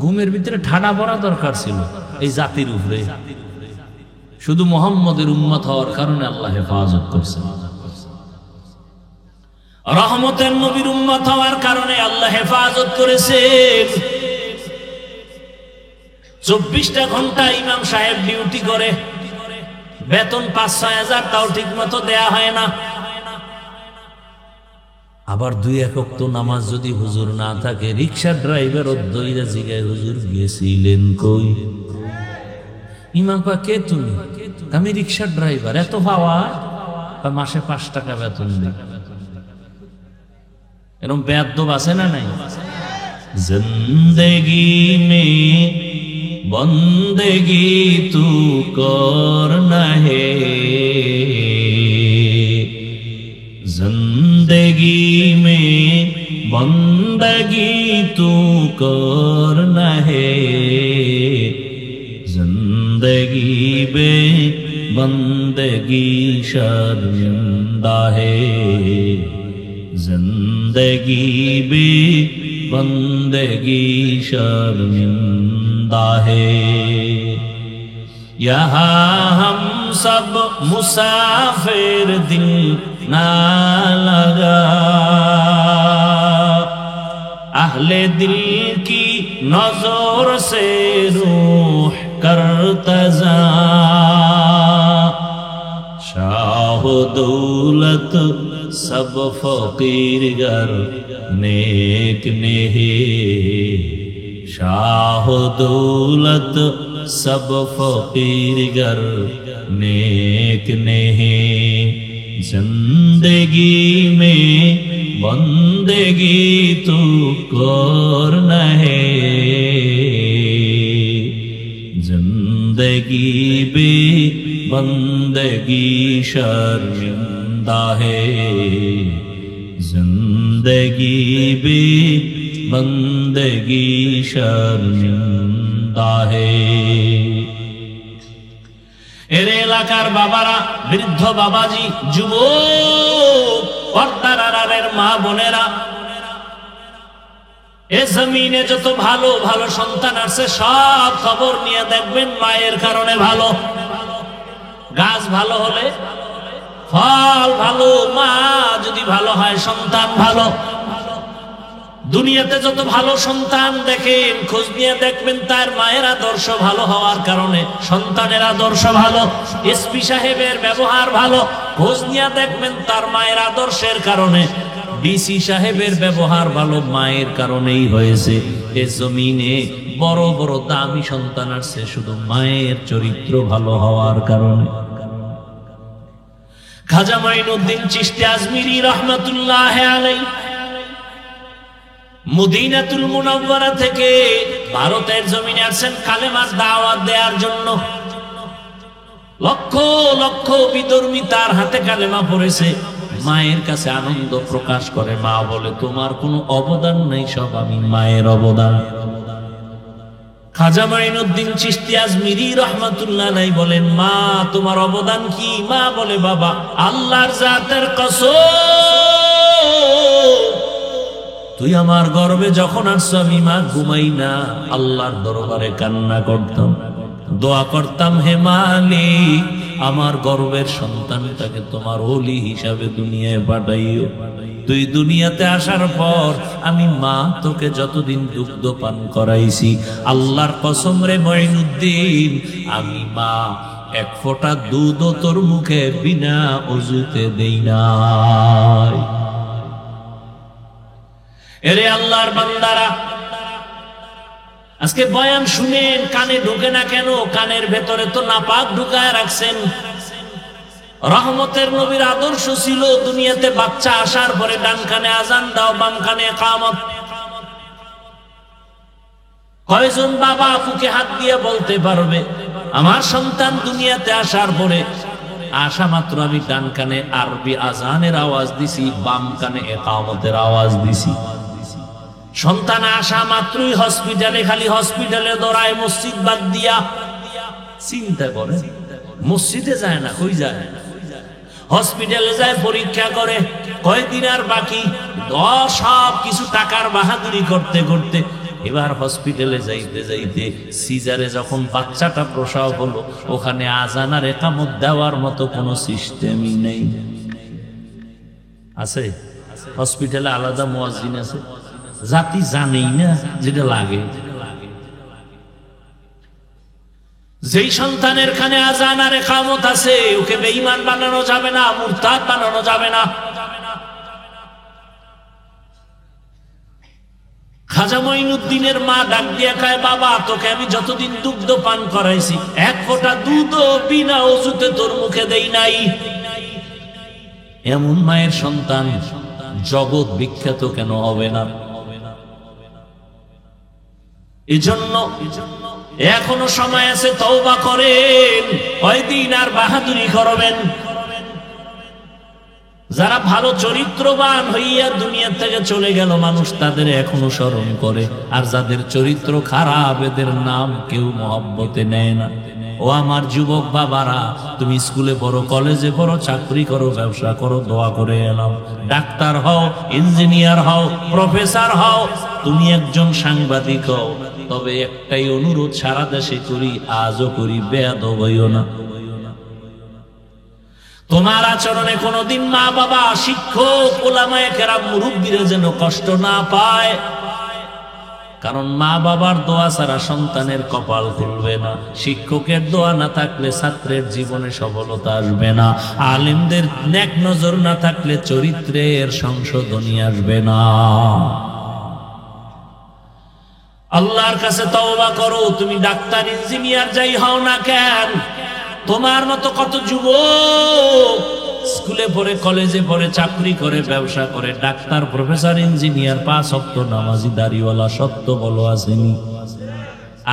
ঘুমের ভিতরে ঠাডা পড়া দরকার ছিল এই জাতির উপরে, শুধু মুহাম্মদের উম্মত হওয়ার কারণে আল্লাহ হেফাজত করছেন। রহমতের নবীর উম্মত হওয়ার কারণে আল্লাহ হেফাজত করেছেন। 24টা ঘন্টা ইমাম সাহেব ডিউটি করে, বেতন 5-6 হাজার, তাও ঠিক মতো দেয়া হয় না। আবার 2-1 ওয়াক্ত নামাজ যদি হুজুর না থাকে, রিক্সা ড্রাইভার অদ্বৈরা জিগায়, হুজুর গেছিলেন কই? ইমাম কয়, কে তুমি? আমি রিক্সা ড্রাইভার। এত পাওয়া? মাসে 5 টাকা বেতন দিই। এরকম বেয়াদব আছে না নাই? জিন্দেগি মে বন্দেগি তু করনা হে, जिंदगी में बंदगी तू करना है, जिंदगी बे बंदगी शर्मिंदा है, जिंदगी बे बंदगी शर्मिंदा है। यहाँ हम सब मुसाफिर दिल ना लगा, अहले दिल की नजर से रूह करतजा, शाह दौलत सब फकीर गर नेक नेहे, शाह दौलत सब फकीर गर नेक नेहे, जिंदगी में बंदगी तू कर नहे, जिंदगी बे बंदगी शर्मिंदा है, जिंदगी बे बंदगी शर्मिंदा है। এর এলাকার বাবারা, বৃদ্ধ বাবাজি, যুবক, পর্দার আড়ালের মা বোনেরা, এ জমিনে যত ভালো ভালো সন্তান আছে সব খবর নিয়ে দেখবেন মায়ের কারণে ভালো। গাছ ভালো হলে ফল ভালো, মা যদি ভালো হয় সন্তান ভালো। দুনিয়াতে যত ভালো সন্তান দেখেন খোঁজ নিয়ে দেখবেন তার মায়ের আদর্শ ভালো হওয়ার কারণে সন্তানের আদর্শ ভালো। এসপি সাহেবের ব্যবহার ভালো, খোঁজ নিয়ে দেখবেন তার মায়ের আদর্শের কারণে। ডিসি সাহেবের ব্যবহার ভালো, মায়ের কারণেই হয়েছে। এ জমিনে বড় বড় দামি সন্তান আছে শুধু মায়ের চরিত্র ভালো হওয়ার কারণে। খাজা মাইনুদ্দিন চিশতি আজমিরি রহমাতুল্লাহ আলাইহি মদিনাতুল মুনাওয়ারা থেকে ভারতের জমিনে আসেন কালেমার দাওয়াত দেওয়ার জন্য। লক্ষ লক্ষ বিধর্মী তার হাতে কালেমা পড়েছে। মায়ের কাছে আনন্দ প্রকাশ করে, মা বলে তোমার কোনো অবদান নেই, সব আমি মায়ের অবদান। খাজা মাইনুদ্দিন চিশতি আজমিরি রহমাতুল্লাহ আলাইহি বলেন, মা তোমার অবদান কি? মা বলে, বাবা আল্লাহর জাতের কসম, তুই আমার গর্বে যখন আসছো আমি মা ঘুমাই না, আল্লাহর দরবারে কান্না করতাম, দোয়া করতাম, হে মালিক আমার গর্বের সন্তানটাকে তোমার ওলি হিসাবে দুনিয়ায় পাঠাইও। তুই দুনিয়াতে আসার পর আমি মা তোকে যতদিন দুগ্ধ পান করাইছি, আল্লাহর কসম রে মাইনুদ্দিন, আমি মা এক ফোঁটা দুধও তোর মুখে বিনা ওযুতে দেই নাই। এরে আল্লাহর বান্দারা, আজকে বয়ান শুনেন, কানে ঢোকে না কেন? কানের ভেতরে তো নাপাক ঢুকায় রাখছেন। রহমতের নবীর আদর্শ ছিল দুনিয়াতে বাচ্চা আসার পরে ডান কানে আজান দাও, বাম কানে ইকামত। কয়জন বাবা বুকে হাত দিয়ে বলতে পারবে আমার সন্তান দুনিয়াতে আসার পরে আসা মাত্র আমি ডান কানে আরবি আজানের আওয়াজ দিছি, বাম কানে ইকামতের আওয়াজ দিছি। সন্তান আসা মাত্রই হসপিটালে, খালি হসপিটালে দৌড়ায়, মসজিদ বাদ দিয়া। চিন্তা করে, মসজিদে যায় না, কই যায়? হসপিটালে যায়, পরীক্ষা করে, কয়দিন আর বাকি, সব কিছু টাকার বাহাদুরি করতে করতে এবার হসপিটালে যাইতে যাইতে সিজারে যখন বাচ্চাটা প্রসব হলো, ওখানে আজান আর ইকামত দেওয়ার মতো কোনো সিস্টেমই নেই। আছে হসপিটালে আলাদা মুয়াজ্জিন আছে, জাতি জানেই না যেটা লাগে। যেই সন্তানের কানে আজান আর ইকামত আছে ওকে বেঈমান বানানো যাবে না, মুরতাদ বানানো যাবে না। খাজা মাইনুদ্দিনের মা ডাক দিয়া কয়, বাবা তোকে আমি যতদিন দুগ্ধ পান করাইছি এক ফোঁটা দুধও বিনা ওযুতে তোর মুখে দেই নাই। এমন মায়ের সন্তান জগৎ বিখ্যাত কেন হবে না? এজন্য এখনো সময় আছে, তওবা করেন, কয়দিন আর বাহাদুরি করবেন। যারা ভালো চরিত্রবান হইয়া দুনিয়া থেকে চলে গেল মানুষ তাদের এখনো স্মরণ করে, আর যাদের চরিত্র খারাপ এদের নাম কেউ মহব্বতে নেয় না। ও আমার যুবক বাবারা, তুমি স্কুলে পড়ো, কলেজে পড়ো, চাকরি করো, ব্যবসা করো, দোয়া করে এলাম, ডাক্তার হও, ইঞ্জিনিয়ার হও, প্রফেসর হও, তুমি একজন সাংবাদিক হও, তবে একটাই অনুরোধ সারা দেশে করি, আজও করি, বেয়াদব হইও না। তোমার আচরণে কোনদিন মা বাবা, শিক্ষক, ওলামায়ে কেরাম, মুরব্বীরা যেন কষ্ট না পায়। কারণ মা বাবার দোয়া ছাড়া সন্তানের কপাল খুলবে না, শিক্ষকের দোয়া না থাকলে ছাত্রের জীবনে সফলতা আসবে না, আলেমদের নেক নজর না থাকলে চরিত্রের সংশোধনী আসবে না। আল্লাহর কাছে তওবা করো। তুমি ডাক্তার, ইঞ্জিনিয়ার যাই হও না কেন, তোমার মতো কত যুবক স্কুলে পড়ে, কলেজে পড়ে, চাকরি করে, ব্যবসা করে, ডাক্তার, প্রফেসর, ইঞ্জিনিয়ার, 5 ওয়াক্ত নামাজি, দাড়িওয়ালা, সত্য বলো আসেনি?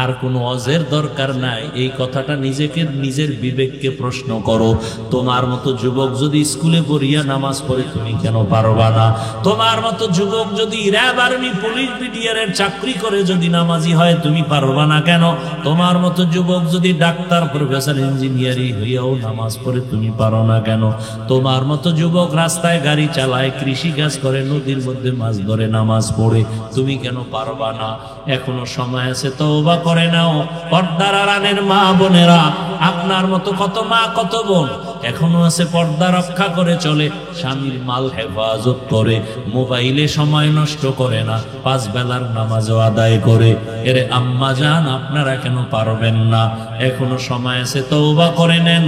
আর কোনো অজের দরকার নাই। এই কথাটা নিজেকে, নিজের বিবেককে প্রশ্ন করো। তোমার মতো যুবক যদি স্কুলে পড়িয়া নামাজ পড়ে, তুমি কেন পারবা না? তোমার মতো যুবক যদি র্যাব, আর্মি, পুলিশ, বিডিআরের চাকরি করে যদি নামাজি হয়, তুমি পারবা না কেন? তোমার মতো যুবক যদি ডাক্তার, প্রফেসর, ইঞ্জিনিয়ারিং হইয়াও নামাজ পড়ে, তুমি পারো না কেন? তোমার মতো যুবক রাস্তায় গাড়ি চালায়, কৃষি কাজ করে, নদীর মধ্যে মাছ ধরে, নামাজ পড়ে, তুমি কেন পারবা না? এখনো সময় আছে, তওবা করে নাও। পর্দার আড়ালের মা বোনেরা, আপনার মতো কত মা, কত বোন এখনো আছে পর্দা রক্ষা করে চলে, স্বামীর মাল হেফাজত করে, মোবাইলে সময় নষ্ট করে না, 5 বেলার নামাজও আদায় করে। এরে আম্মা জান, আপনারা কেন পারবেন না? এখনো সময় আছে, তওবা করে নেন।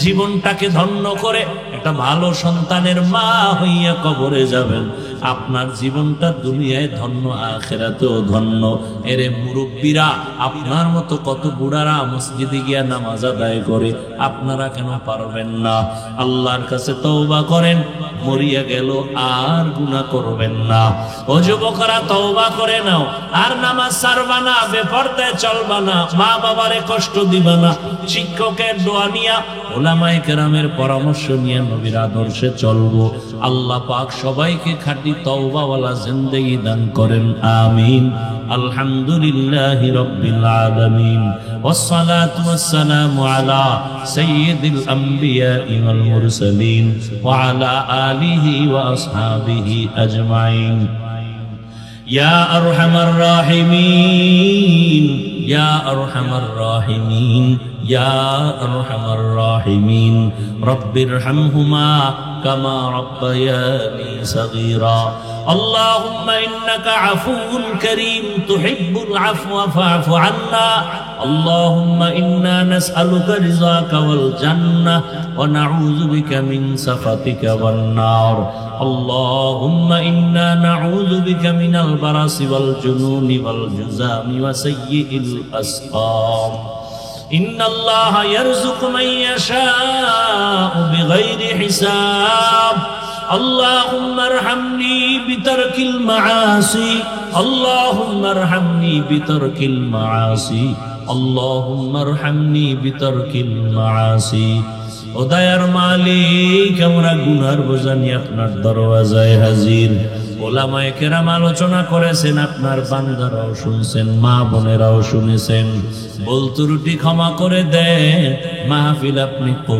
জীবনটাকে ধন্য করে একটা ভালো সন্তানের মা হইয়া কবরে যাবেন। আপনার জীবনটা দুনিয়ায় ধন্য, আখিরাতেও ধন্য। এরে মুরব্বীরা, আপনার মতো কত বুড়ারা মসজিদে গিয়া নামাজ আদায় করে, আপনারা কেন পারবেন না? আল্লাহর কাছে তওবা করেন, মরিয়া গেল আর গুনাহ করবেন না। ও যুবকরা, তওবা করে নাও, আর নামাজ ছাড়বা না, বেপরদায় চলবা না, মা বাবারে কষ্ট দিবা না, শিক্ষকের দোয়া নিয়া, ওলামায়ে কেরামের পরামর্শ নিয়ে নবীর আদর্শে চলবো। আল্লাহ পাক সবাইকে খাঁটি তওবাওয়ালা জিন্দেগি দান করেন, আমিন। আলহামদুলিল্লাহি রাব্বিল আলামিন, ওয়াসসালাতু ওয়াসসালামু আলা সাইয়্যিদিল আমবিয়া ওয়াল মুরসালিন ওয়া আলা আলিহি ওয়া আসহাবিহি আজমাইন। ইয়া আরহামার রাহিমিন, ইয়া আরহামার রাহিমিন, ইয়া আরহামার রাহিমিন, রব্বিরহামহুমা কামা রাব্বায়ানি সগীরা। আল্লাহুম্মা ইন্নাকা আফুউন কারীম তুহিব্বুল আফওয়া ফা'ফু আন্না। আল্লাহুম্মা ইন্না নাসআলুকা রিযাকা ওয়াল জান্নাহ ওয়া নাউযু বিকা মিন সাখাতিকা ওয়ান নার। আল্লাহুম্মা ইন্না নাউযু বিকা মিনাল বারাসি ওয়াল জুনুনি ওয়াল জুযামি ওয়া সাইয়্যিল আসকাম। ইন্নাল্লাহা ইয়ারযুকু মান ইয়াশাউ বিগাইরি হিসাব। আল্লাহুম্মা আরহামনি বিতারকিল মাআসি, আল্লাহুম্মা আরহামনি বিতারকিল মাআসি, আল্লাহুম্মা আরহামনি বিতারকিল মাআসি। ও দয়ার মালিক, আমরা গুনার বোঝা নিয়ে আপনার দরওয়াজায় হাজির। ওলামায়ে কেরাম আলোচনা করেছেন, আপনার বান্দারাও শুনছেন, মা বোনেরাও শুনেছেন। ভুল ত্রুটি ক্ষমা করে দেন, মাহফিল আপনি